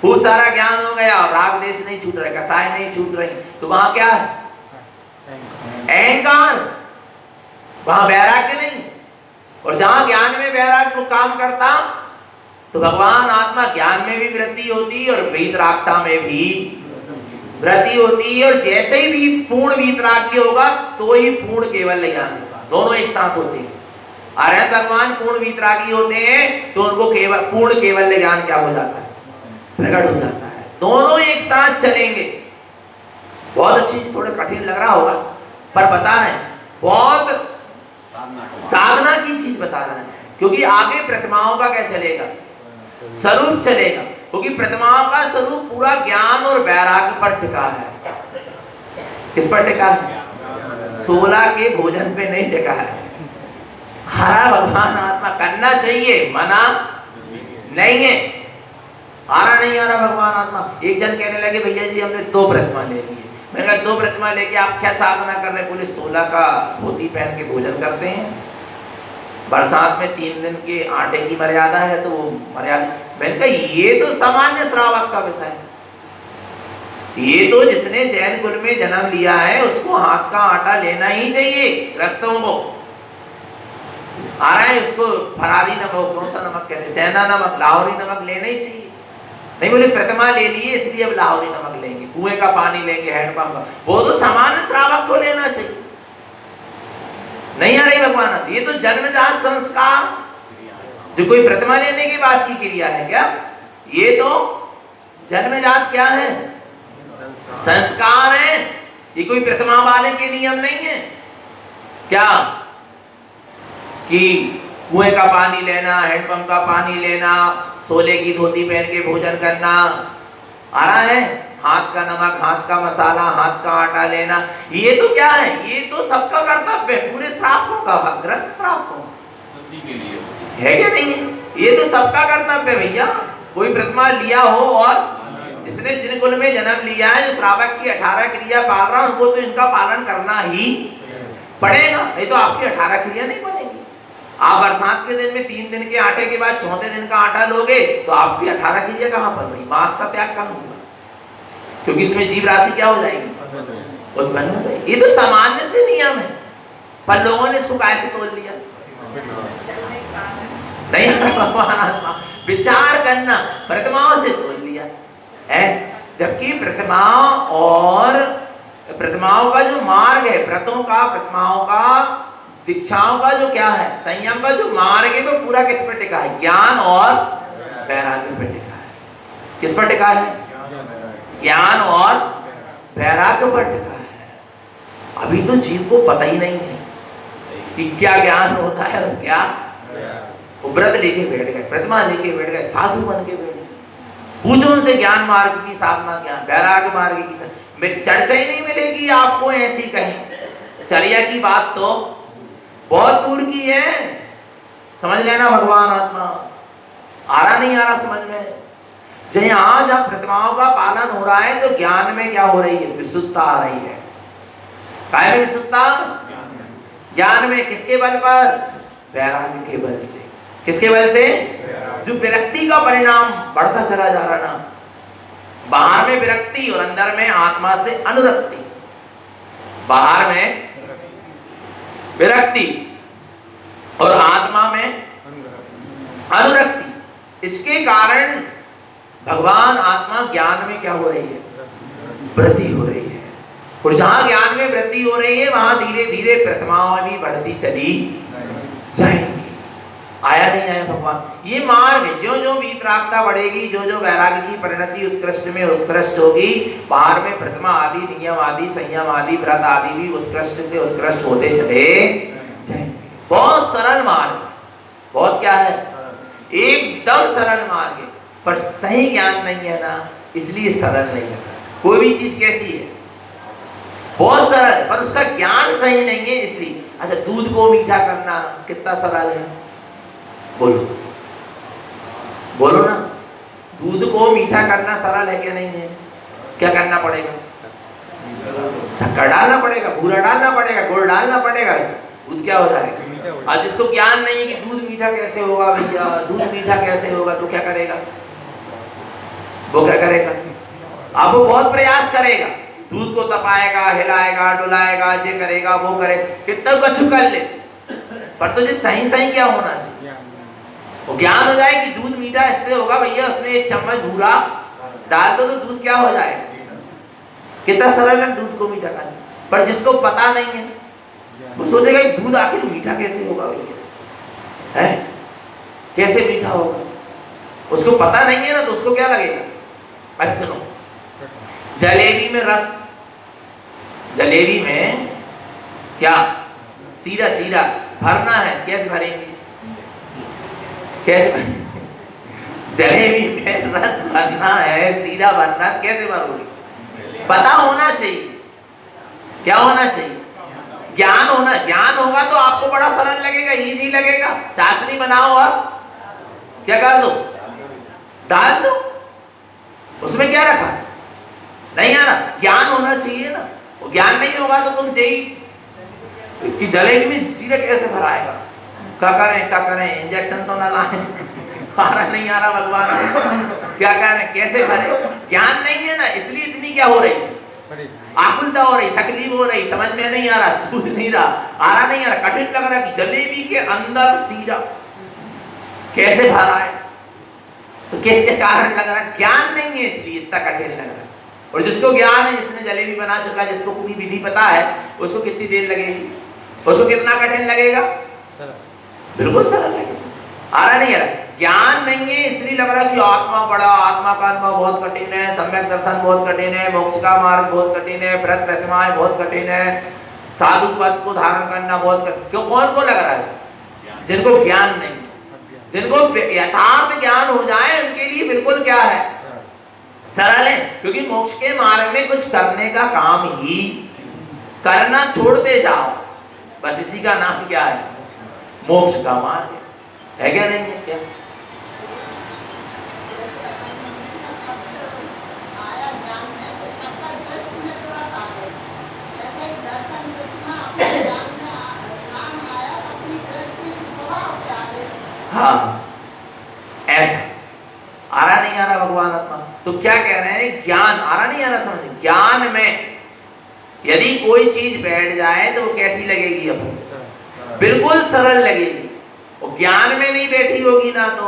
खूब सारा ज्ञान हो गया और राग देश नहीं छूट रहे, कसाय नहीं छूट रही, तो वहां क्या है, अहंकार, वहां वैराग्य नहीं। और जहां ज्ञान में वैराग्य काम करता तो भगवान आत्मा ज्ञान में भी वृत्ति होती और वीतरागता में भी वृत्ति होती है। और जैसे ही पूर्ण वीतराग्य होगा तो ही पूर्ण केवल ज्ञान होगा, दोनों एक साथ होते हैं। अरे भगवान पूर्ण वीतरागी होते हैं तो उनको केवल पूर्ण केवल ज्ञान क्या हो जाता है, प्रकट हो जाता है। दोनों एक साथ चलेंगे। बहुत अच्छी, थोड़ा कठिन लग रहा होगा पर बता रहे हैं, बहुत साधना की चीज बता रहे हैं, क्योंकि आगे प्रतिमाओं का क्या चलेगा, स्वरूप चलेगा। क्योंकि प्रतिमाओं का स्वरूप पूरा ज्ञान और वैराग्य पर टिका है। किस पर टिका है, 16 के भोजन पे नहीं टिका है। हरा भगवान आत्मा करना चाहिए, मना नहीं है। आ रहा भगवान आत्मा। एक जन कहने लगे भैया जी हमने 2 प्रतिमा ले ली। मैंने कहा 2 प्रतिमा लेके आप क्या साधना कर रहे? बोले 16 का धोती पहन के भोजन करते हैं, बरसात में 3 दिन के आटे की मर्यादा है तो वो मर्यादा। मैंने कहा ये तो सामान्य श्रावक का विषय है, ये तो जिसने जैन कुल में जन्म लिया है उसको हाथ का आटा लेना ही चाहिए। ग्रस्तों को आ रहा है, उसको फरारी नमक, कौन सा नमक कहते हैं, सेना नमक, लाहौरी नमक लेना ही चाहिए। नहीं बोले प्रतिमा ले लिए इसलिए अब लाहौरी नमक लेंगे, कुएं का पानी लेंगे, हैंडपंप का, वो तो सामान्य श्रावक को लेना चाहिए। नहीं आ रही भगवान, ये तो जन्मजात संस्कार, जो कोई प्रतिमा लेने की बात की क्रिया है क्या, ये तो जन्मजात क्या है, संस्कार है। ये कोई प्रतिमा वाले के नियम नहीं है क्या कि कुएं का पानी लेना, हैंडपंप का पानी लेना, 16 की धोती पहन के भोजन करना। आ रहा है, हाथ का नमक, हाथ का मसाला, हाथ का आटा लेना, ये तो क्या है, ये तो सबका कर्तव्य है, पूरे श्रावकों का, ग्रस्त श्रावकों है क्या नहीं है? ये तो सबका कर्तव्य है भैया। कोई प्रतिमा लिया हो और जिसने जिन कुल में जन्म लिया है, जो श्रावक की 18 क्रिया पाल रहा है, उनको तो इनका पालन करना ही पड़ेगा, नहीं तो आपकी 18 क्रिया नहीं बनेगी। आप बरसात के दिन में 3 दिन के आटे के बाद 4थे दिन का आटा लोगे तो आपकी 18 क्रिया कहां पर भाई, मांस का त्याग कहां होगा, क्योंकि इसमें जीव राशि क्या हो जाएगी, उत्पन्न हो जाएगी। ये तो सामान्य से नियम है, पर लोगों ने इसको कैसे तोड़ लिया, नहीं भगवान आत्मा विचार करना, प्रतिमाओं से तोड़ लिया है। जबकि प्रतिमाओं का जो मार्ग है, व्रतों का, प्रतिमाओं का, दीक्षाओं का जो क्या है, संयम का जो मार्ग है, वो पूरा किस पर टिका है, ज्ञान और वैराग्य पर टिका है। किस पर टिका है, ज्ञान और वैराग्य पर टिका है। अभी तो जीव को पता ही नहीं है कि क्या ज्ञान होता है और क्या, वो व्रत लेके बैठ गए, प्रतिमा लेके बैठ गए, साधु बन के बैठ गए। पूछो उनसे ज्ञान मार्ग की साधना क्या, वैराग्य मार्ग की चर्चा ही नहीं मिलेगी आपको ऐसी कहीं। चर्या की बात तो बहुत दूर की है, समझ लेना भगवान आत्मा। आ रहा नहीं आ रहा समझ में? जहां जहां प्रतिमाओं का पालन हो रहा है तो ज्ञान में क्या हो रही है, विशुद्धता आ रही है। काय में विशुद्धता, ज्ञान में, किसके बल पर, वैराग्य के बल से। किसके बल से, जो विरक्ति का परिणाम बढ़ता चला जा रहा ना, बाहर में विरक्ति और अंदर में आत्मा से अनुरक्ति, बाहर में विरक्ति और आत्मा में अनुरक्ति। इसके कारण भगवान आत्मा ज्ञान में क्या हो रही है, वृद्धि हो रही है। और जहां ज्ञान में वृद्धि हो रही है वहां धीरे धीरे प्रतिमाएं भी बढ़ती चली जाएंगी। आया नहीं आया भगवान। ये मार्ग जो जो वीतरागता बढ़ेगी, जो जो वैराग्य की परिणति उत्कृष्ट में उत्कृष्ट होगी, बाहर में प्रतिमा आदि, नियम आदि, संयम आदि, व्रत आदि भी उत्कृष्ट से उत्कृष्ट होते चले जाएंगे। बहुत सरल मार्ग, बहुत क्या है, एकदम सरल मार्ग है, पर सही ज्ञान नहीं है ना, इसलिए सरल नहीं है। कोई भी चीज कैसी है, बहुत सरल, पर उसका ज्ञान सही नहीं है इसलिए। अच्छा, दूध को मीठा करना कितना सरल है, बोलो बोलो ना। दूध को मीठा करना सरल है क्या नहीं है? क्या करना पड़ेगा? शक्कर डालना पड़ेगा, भूरा डालना पड़ेगा, गुड़ डालना पड़ेगा, दूध क्या हो जाएगा। और जिसको ज्ञान नहीं है कि दूध मीठा कैसे होगा भैया, दूध मीठा कैसे होगा, तो क्या करेगा? वो क्या करेगा? अब वो बहुत प्रयास करेगा, दूध को तपाएगा, हिलाएगा, डुलाएगा, ये करेगा, वो करे, कितना कुछ कर ले, पर तुझे सही सही क्या होना चाहिए, वो ज्ञान हो जाए कि दूध मीठा इससे होगा भैया, उसमें 1 चम्मच भूरा डाल दो तो दूध क्या हो जाएगा। कितना सरल है दूध को मीठा करना, पर जिसको पता नहीं है वो सोचेगा कि दूध आखिर मीठा कैसे होगा भैया, है कैसे मीठा होगा, उसको पता नहीं है ना, तो उसको क्या लगेगा। अच्छा सुनो, जलेबी में रस, जलेबी में क्या सीधा सीधा भरना है, कैसे भरेंगे, कैसे भरेंगे? जलेबी में रस भरना है, सीधा भरना, कैसे भरोगे? पता होना चाहिए, क्या होना चाहिए, ज्ञान होना। ज्ञान होगा तो आपको बड़ा सरल लगेगा, इजी लगेगा। चाशनी बनाओ और क्या कर दो, डाल दो, उसमें क्या रखा, नहीं आ रहा, ज्ञान होना चाहिए ना। वो ज्ञान नहीं होगा तो तुम यही कि जलेबी में सीधे कैसे भराएगा, क्या करें, इंजेक्शन तो ना लाएं, आ रहा नहीं आ रहा भगवान, क्या करें, कैसे भरे, ज्ञान नहीं है ना, इसलिए इतनी क्या हो रही, आकुलता हो रही, तकलीफ हो रही, समझ में नहीं आ रहा, सूझ नहीं रहा, आ रहा नहीं आ रहा, कठिन लग रहा कि जलेबी के अंदर सीधा कैसे भरा है, तो किसके कारण लग रहा, ज्ञान नहीं है इसलिए इतना कठिन लग रहा है। और जिसको ज्ञान है, जिसने जलेबी बना चुका है, जिसको पूरी विधि पता है, उसको कितनी देर लगेगी, उसको कितना कठिन लगेगा, बिल्कुल सरल लगेगा। आ रहा नहीं आ रहा, ज्ञान नहीं है इसलिए लग रहा कि आत्मा बड़ा, आत्मा का अनुभव बहुत कठिन है, सम्यक दर्शन बहुत कठिन है, मोक्ष का मार्ग बहुत कठिन है, व्रत प्रतिमाएं बहुत कठिन है, साधु पद को धारण करना बहुत कठिन। क्यों, कौन को लग रहा है? जिनको ज्ञान नहीं, जिनको यथार्थ ज्ञान हो जाए उनके लिए बिल्कुल क्या है, सरल है। क्योंकि मोक्ष के मार्ग में कुछ करने का काम ही करना छोड़ते जाओ, बस इसी का नाम क्या है, मोक्ष का मार्ग है क्या नहीं है क्या? हाँ, ऐसा आ रहा नहीं आ रहा भगवान आत्मा। तो क्या कह रहे हैं, ज्ञान आ रहा नहीं आ रहा, समझ, ज्ञान में यदि कोई चीज बैठ जाए तो वो कैसी लगेगी, अब बिल्कुल सरल लगेगी। और ज्ञान में नहीं बैठी होगी ना, तो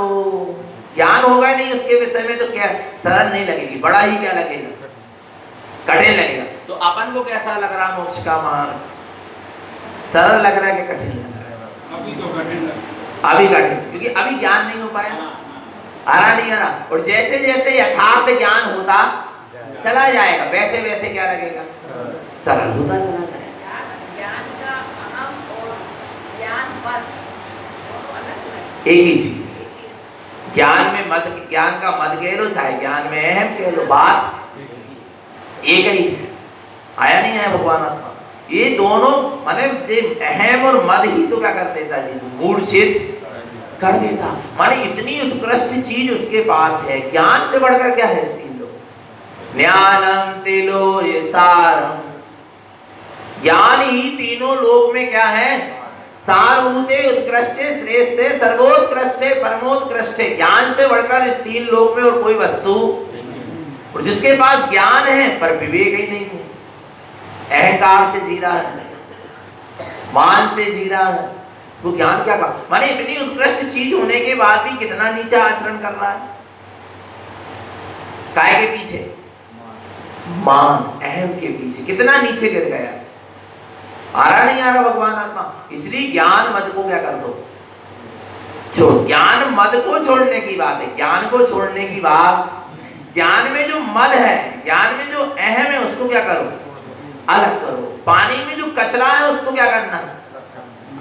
ज्ञान होगा नहीं उसके विषय में, तो क्या सरल नहीं लगेगी, बड़ा ही क्या लगेगा, कठिन लगेगा। तो अपन को कैसा लग रहा मोक्ष का मार्ग, सरल लग रहा है कि कठिन लग रहा है? अभी तो कठिन लग रहा है, अभी कठिन, क्योंकि अभी ज्ञान नहीं हो पाया, आ रहा नहीं आ रहा। और जैसे जैसे यथार्थ ज्ञान होता चला जाएगा, वैसे वैसे क्या लगेगा, सरल होता चला जाएगा। ज्ञान का अहम और ज्ञान मत एक ही चीज, ज्ञान में मत, ज्ञान का मत कह लो, चाहे ज्ञान में अहम कह लो, बात एक ही है। आया नहीं है भगवान आत्मा, ये दोनों माने अहम और मद ही तो क्या कर देता जी, मूर्छित कर देता। माने इतनी उत्कृष्ट चीज उसके पास है, ज्ञान से बढ़कर क्या है इस तीन लोग, ज्ञानम तिलो ये सारम, ज्ञान ही तीनों लोक में क्या है, सारभूते उत्कृष्टे श्रेष्ठे सर्वोत्कृष्टे परमोत्कृष्टे। ज्ञान से बढ़कर इस तीन लोक में और कोई वस्तु, और जिसके पास ज्ञान है पर विवेक ही नहीं है, अहंकार से जी रहा है, मान से जी रहा है, वो ज्ञान क्या का, माने इतनी उत्कृष्ट चीज होने के बाद भी कितना नीचा आचरण कर रहा है, काय के पीछे, मान अहम के पीछे कितना नीचे गिर गया। आ रहा नहीं आ रहा भगवान आत्मा, इसलिए ज्ञान मत को क्या कर दो, ज्ञान मद को छोड़ने की बात है, ज्ञान को छोड़ने की बात। ज्ञान में जो मद है, ज्ञान में जो अहम है, उसको क्या करो, अलग करो। पानी में जो कचरा है उसको क्या करना है,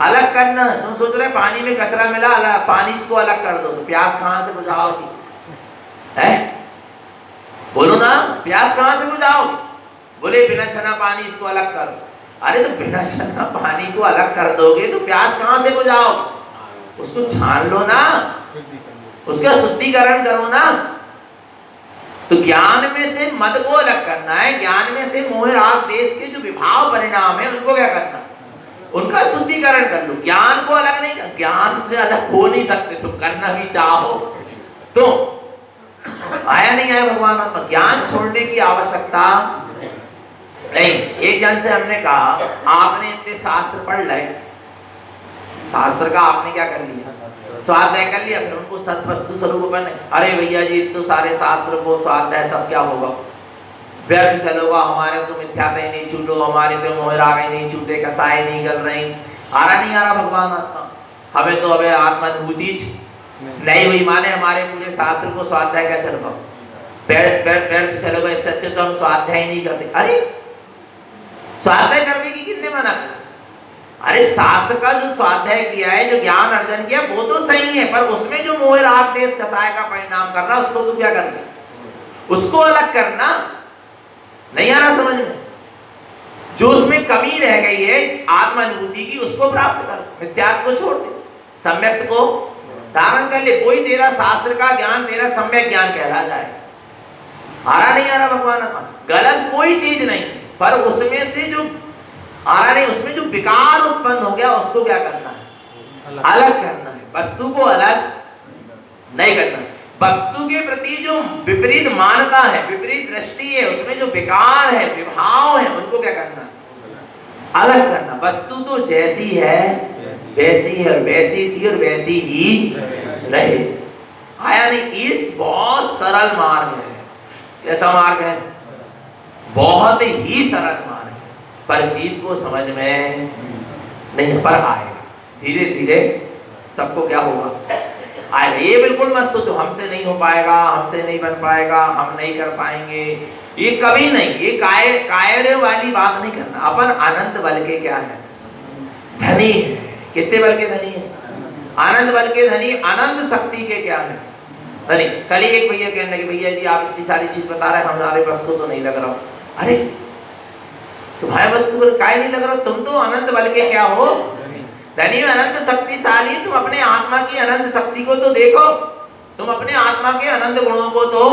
अलग करना है। तुम सोच रहे पानी में कचरा मिला, पानी को अलग कर दो तो प्यास कहां से बुझाओगी, है? बोलो ना, प्यास कहां से बुझाओगे? बोले बिना छना पानी इसको अलग करो। अरे तो बिना छना पानी को अलग कर दोगे तो प्यास कहां से बुझाओगे? उसको छान लो ना, उसका शुद्धिकरण करो ना। तो ज्ञान में से मद को अलग करना है, ज्ञान में से मोह राग देश के जो विभाव परिणाम है उनको क्या करना, उनका शुद्धिकरण कर लो। ज्ञान को अलग नहीं, ज्ञान से अलग हो नहीं सकते, तुम करना भी चाहो तो। आया नहीं आया भगवान आत्मा, ज्ञान छोड़ने की आवश्यकता नहीं। एक जन से हमने कहा आपने इतने शास्त्र पढ़ ले, शास्त्र का आपने क्या कर लिया, स्वाध्याय कर लिया, फिर उनको सत वस्तु स्वरूप बने। अरे भैया जी तो सारे शास्त्र को स्वाध्याय सब क्या होगा, व्यर्थ चलोगा, हमारे तो मिथ्याता ही नहीं छूटो, हमारे तो मोह राग ही नहीं छूटे, कसाई नहीं गल रही। आ रहा नहीं आ रहा भगवान आत्मा, हमें तो अबे आत्मानुभूति नहीं हुई, माने हमारे पूरे शास्त्र को स्वाध्याय क्या चलोगा, व्यर्थ चलोगा, इससे अच्छे तो हम स्वाध्याय नहीं करते। अरे स्वाध्याय करने की किसने मना? अरे शास्त्र का जो स्वाध्याय किया है, जो ज्ञान अर्जन किया वो तो सही है, पर उसमें जो मोह राग देश कसाय का परिणाम कर रहा उसको तो क्या करना, उसको अलग करना। नहीं आ रहा समझ में? जो उसमें कमी रह गई है आत्मानुभूति की उसको प्राप्त कर, मिथ्यात्व को छोड़ दे, सम्यक को धारण कर ले। कोई तेरा शास्त्र का ज्ञान तेरा सम्यक ज्ञान कहला जाए। आ रहा नहीं आ रहा भगवान आत्मा? गलत कोई चीज नहीं, पर उसमें से जो आ रहा नहीं, उसमें जो विकार उत्पन्न हो गया उसको क्या करना है, अलग करना है। वस्तु को अलग नहीं करना, वस्तु के प्रति जो विपरीत मानता है, विपरीत दृष्टि है, उसमें जो विकार है, विभाव है, उनको क्या करना, अलग करना। वस्तु तो जैसी है वैसी है, और वैसी थी और वैसी ही रहे। आया नहीं? इस बहुत सरल मार्ग है। कैसा मार्ग है? बहुत ही सरल मार्ग है, पर जीव को समझ में नहीं, पर आएगा धीरे धीरे सबको क्या होगा, आएगा। ये बिल्कुल मत सोचो हमसे नहीं हो पाएगा, हमसे नहीं बन पाएगा, हम नहीं कर पाएंगे, ये कभी नहीं। ये कायर वाली बात नहीं करना। अपन अनंत बल के क्या है, धनी है। कितने बल के धनी है? अनंत बल के धनी, अनंत शक्ति के क्या है, धनी। कल ही एक भैया कहने लगे, भैया जी आप इतनी सारी चीज बता रहे हैं, हमारे बस को तो नहीं लग रहा। अरे तुम्हारे बस को काय नहीं लग रहा? तुम तो अनंत बल के क्या हो, धनी, अनंत शक्तिशाली। तुम अपने आत्मा की अनंत शक्ति को तो देखो, तुम अपने आत्मा के अनंत गुणों को तो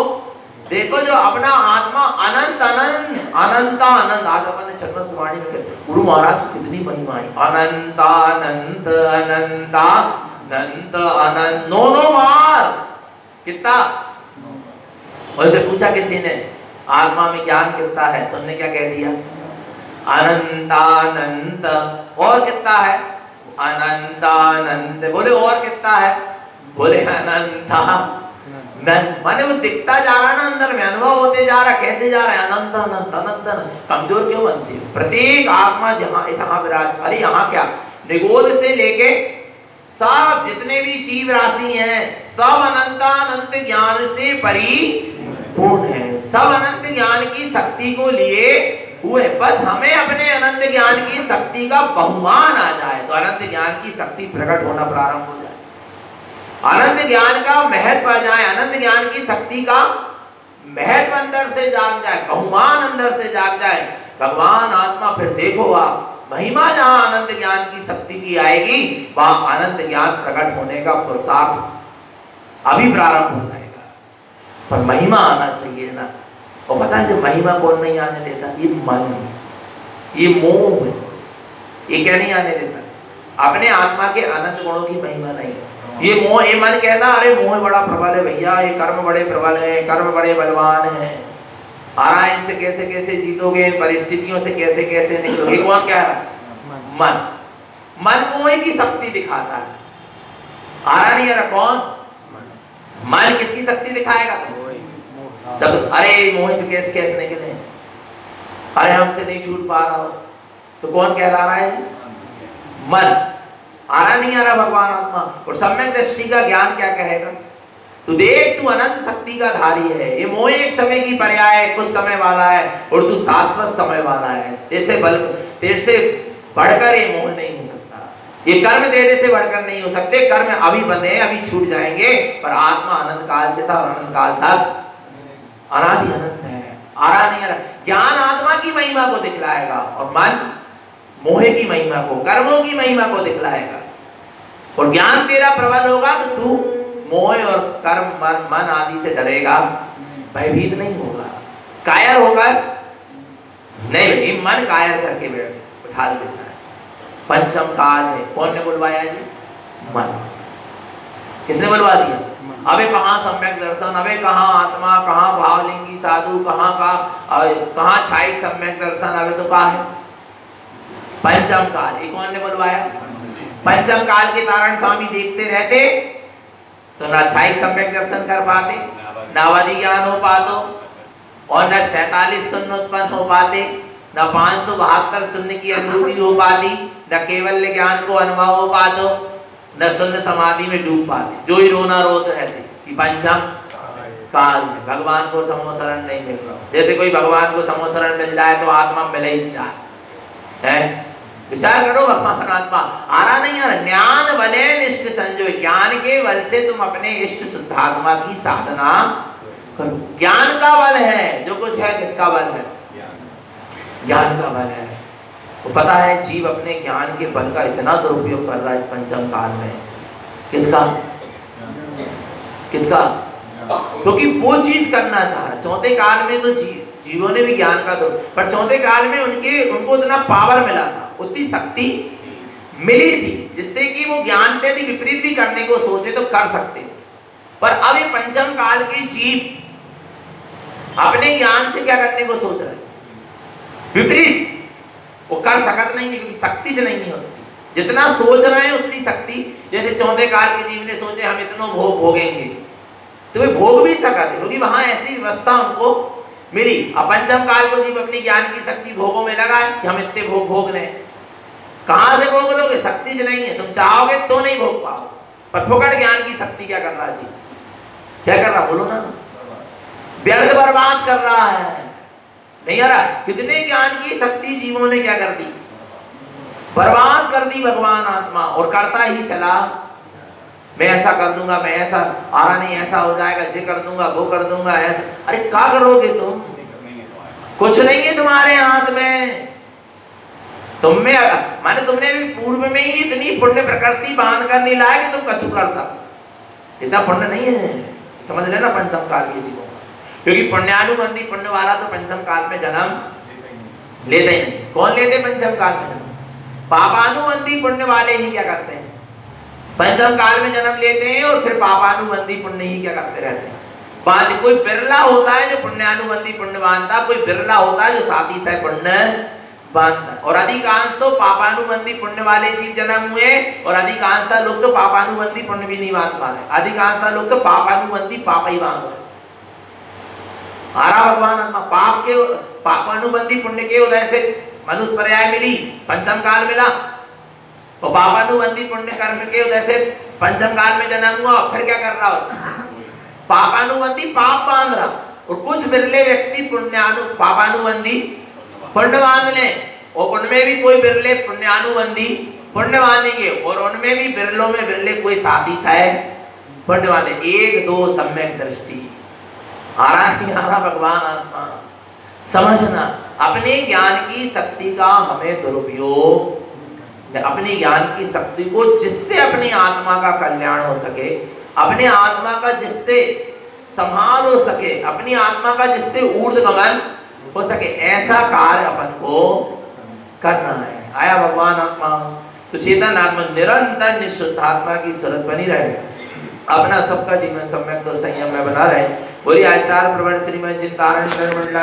देखो। जो अपना आत्मा अनंत अनंत अनंता अनंत, आज अपन ने छद्मस्वाणी में गुरु महाराज को कितनी महिमा है, अनंता अनंत अनंता अनंत अनंत, नो बार कितना। उनसे पूछा किसी ने आत्मा में ज्ञान कितना है, तुमने क्या कह दिया, अनंतानंत। और कितना है, अनंतानंत। बोले और कितना है, बोले अनंता माने वो दिखता जा रहा ना, अंदर में अनुभव होते जा रहा, कहते जा रहा है अनंत अनंत अनंत अनंत। कमजोर क्यों बनती हो? प्रत्येक आत्मा जहां विराज, अरे यहाँ क्या, निगोद से लेके सब जितने भी जीव राशि हैं सब अनंतानंत ज्ञान से परिपूर्ण है, सब अनंत ज्ञान की शक्ति को लिए हुए। बस हमें अपने अनंत ज्ञान की शक्ति का बहुमान आ जाए तो अनंत ज्ञान की शक्ति प्रकट होना प्रारंभ हो जाए, अनंत ज्ञान का महत्व आ जाए, अनंत ज्ञान की शक्ति का महत्व अंदर से जाग जाए, बहुमान अंदर से जाग जाए। भगवान आत्मा फिर देखो आप महिमा, जहां अनंत ज्ञान की शक्ति की आएगी वहां अनंत ज्ञान प्रकट होने का पुरुषार्थ अभी प्रारंभ हो जाएगा। पर महिमा आना चाहिए ना। और पता है जो महिमा कौन नहीं आने देता, ये मन, ये मोह, ये क्या नहीं आने देता, अपने आत्मा के अनंत गुणों की महिमा नहीं। ये मोह, ये मन कहता अरे मोह बड़ा प्रबल है भैया, ये कर्म बड़े प्रबल है, कर्म बड़े बलवान है, आ इनसे कैसे कैसे जीतोगे, परिस्थितियों से कैसे कैसे निकलोगे। कौन कह रहा? मन। मन मोह की शक्ति दिखाता है। आ रहा नहीं आ रहा? कौन? मन किसकी शक्ति दिखाएगा? तब अरे मोह से कैसे कैसे निकले, अरे हमसे नहीं छूट पा रहा हो, तो कौन कह रहा है? मन। आ रहा नहीं आ रहा भगवान आत्मा? और सम्यक दृष्टि का ज्ञान क्या कहेगा? तू देख, तू अनंत शक्ति का धारी है। ये मोह एक समय की पर्याय है, कुछ समय वाला है, और तू शाश्वत समय वाला है। तेरे से बढ़कर ये मोह नहीं हो सकता। ये कर्म तेरे से बढ़कर नहीं हो सकते। कर्म अभी बंधे, अभी छूट जाएंगे, पर आत्मा अनंत काल से था और अनंत काल तक अनादि अनंत है। आ रहा नहीं आ रहा? ज्ञान आत्मा की महिमा को दिखलाएगा और मन मोह की महिमा को, कर्मों की महिमा को दिखलाएगा। और ज्ञान तेरा प्रबल होगा तो तू मोह और कर्म मन आदि से डरेगा, भयभीत नहीं होगा। कायर होकर नहीं, मन कायर करके उठा देता है। पंचम काल है, कौन ने बुलवाया जी? मन। किसने बुलवा दिया? अबे कहाँ सम्यक दर्शन, अबे कहाँ आत्मा, कहाँ भावलिंगी साधु, कहाँ छाई सम्यक दर्शन, अबे तो कहाँ है? पंचम काल। ये कौन ने बुलवाया? पंचम काल के कारण स्वामी देखते रहते तो ना छाई सम्यक दर्शन कर पाते, ना अवधि ज्ञान हो पातो, और न 47 शून्य उत्पन्न हो पाते, न 572 शून्य की अनुभूति हो पाती, न केवल ज्ञान को अनुभव हो पातो, न शून्य समाधि में डूब पाते। जो ही रोना रोते रहते कि पंचम काल है, भगवान को समोशरण नहीं मिल रहा। जैसे कोई भगवान को समोशरण मिल जाए तो आत्मा मिले ही जाए है। विचार करो, भगवान आत्मा आ रहा नहीं आ रहा? ज्ञान बले निष्ठ संजोय, ज्ञान के बल से तुम अपने इष्ट शुद्धात्मा की साधना करो। ज्ञान का बल है जो कुछ है। किसका बल है? ज्ञान का बल है। तो पता है जीव अपने ज्ञान के बल का इतना दुरुपयोग कर रहा है इस पंचम काल में। किसका? किसका? क्योंकि वो चीज करना चाह रहा। चौथे काल में तो जीवों ने भी ज्ञान का पर चौथे काल में उनको उतना पावर मिला था, उतनी शक्ति मिली थी, जिससे कि वो ज्ञान से भी विपरीत भी करने को सोचे तो कर सकते। पर अब ये पंचम काल के जीव अपने ज्ञान से क्या करने को सोच रहे? विपरीत। वो कर सकत नहीं है क्योंकि शक्ति से नहीं होती। जितना सोच रहे हैं उतनी शक्ति। जैसे चौथे काल के जीव ने सोचे हम इतना भोग भोगेंगे, तो वे भोग भी सकते क्योंकि वहां ऐसी व्यवस्था उनको मिली। अब पंचम काल को जीव अपनी ज्ञान की शक्ति भोगों में लगाए कि हम इतने भोग भोग रहे हैं। कहां से भोग लोगे? शक्ति से नहीं है। तुम चाहोगे तो नहीं भोग पाओ। पर फुकड़ ज्ञान की शक्ति क्या कर रहा जी? क्या कर रहा? बोलो ना। व्यर्थ बर्बाद कर रहा है। नहीं आ रहा? कितने ज्ञान की शक्ति जीवों ने क्या कर दी? बर्बाद कर दी भगवान आत्मा। और करता ही चला। मैं ऐसा कर दूंगा, मैं ऐसा आ रहा नहीं, ऐसा हो जाएगा, ये कर दूंगा, वो कर दूंगा, ऐसा। अरे क्या करोगे तुम? कुछ नहीं है तुम्हारे हाथ में। तुमने भी पूर्व में ही इतनी पुण्य प्रकृति बांध कर नहीं लाया कि तुम कछु कर सको। इतना पुण्य नहीं है, समझ लेना पंचम काल के जीवों का। क्योंकि पुण्यानुबंधी पुण्य वाला तो पंचम काल में जन्म लेते ही नहीं। कौन लेते पंचम काल में जन्म? पापानुबंधी पुण्य वाले ही क्या करते हैं? पंचम काल में जन्म लेते हैं और फिर पापानुबंधी पुण्य ही क्या करते रहते हैं? बात। कोई बिरला होता है जो पुण्यानुबंधी पुण्य बांधता, कोई बिरला होता है जो साथी सह पुण्य बांधता। और अधिकांश तो पापानुबंधी पुण्य वाले जीव जन्म हुए, और अधिकांशता लोग तो पापानुबंधी पुण्य भी नहीं बांध पा रहे। अधिकांशता लोग तो पापानुबंधी पाप ही बांध रहे। आरा भगवान आत्मा पाप के पापानुबंधी पुण्य के उदय से मनुष्य पर्याय मिली, पंचम काल मिला। और पापानुबंधी पुण्य कर्म के उदय से पंचम काल में जन्म हुआ। फिर क्या कर रहा उसने? पापानुबंधी पाप बांध रहा। और कुछ बिरले व्यक्ति पापानुबंधी पुण्य बांध ले, और उनमें भी कोई बिरले पुण्यानुबंधी पुण्य बांधेंगे, और उनमें भी बिरलों में बिरले कोई साथी सह पुण्य बांधे। एक दो सम्यक दृष्टि। आ रहा भगवान आत्मा। समझना, अपने ज्ञान की शक्ति का हमें दुरुपयोग, अपनी ज्ञान की शक्ति को जिससे अपनी आत्मा का कल्याण हो सके, अपने आत्मा का जिससे संभाल हो सके, अपनी आत्मा का जिससे ऊर्ध्वगमन हो सके, ऐसा कार्य अपन को करना है। आया भगवान आत्मा। तो चेतन आत्मा निरंतर निशुद्धात्मा की सूरत बनी रहे, अपना सबका जीवन सम्यक तो संयम में बना रहे। बोलिए आचार्य प्रवर श्रीमद चिंतारण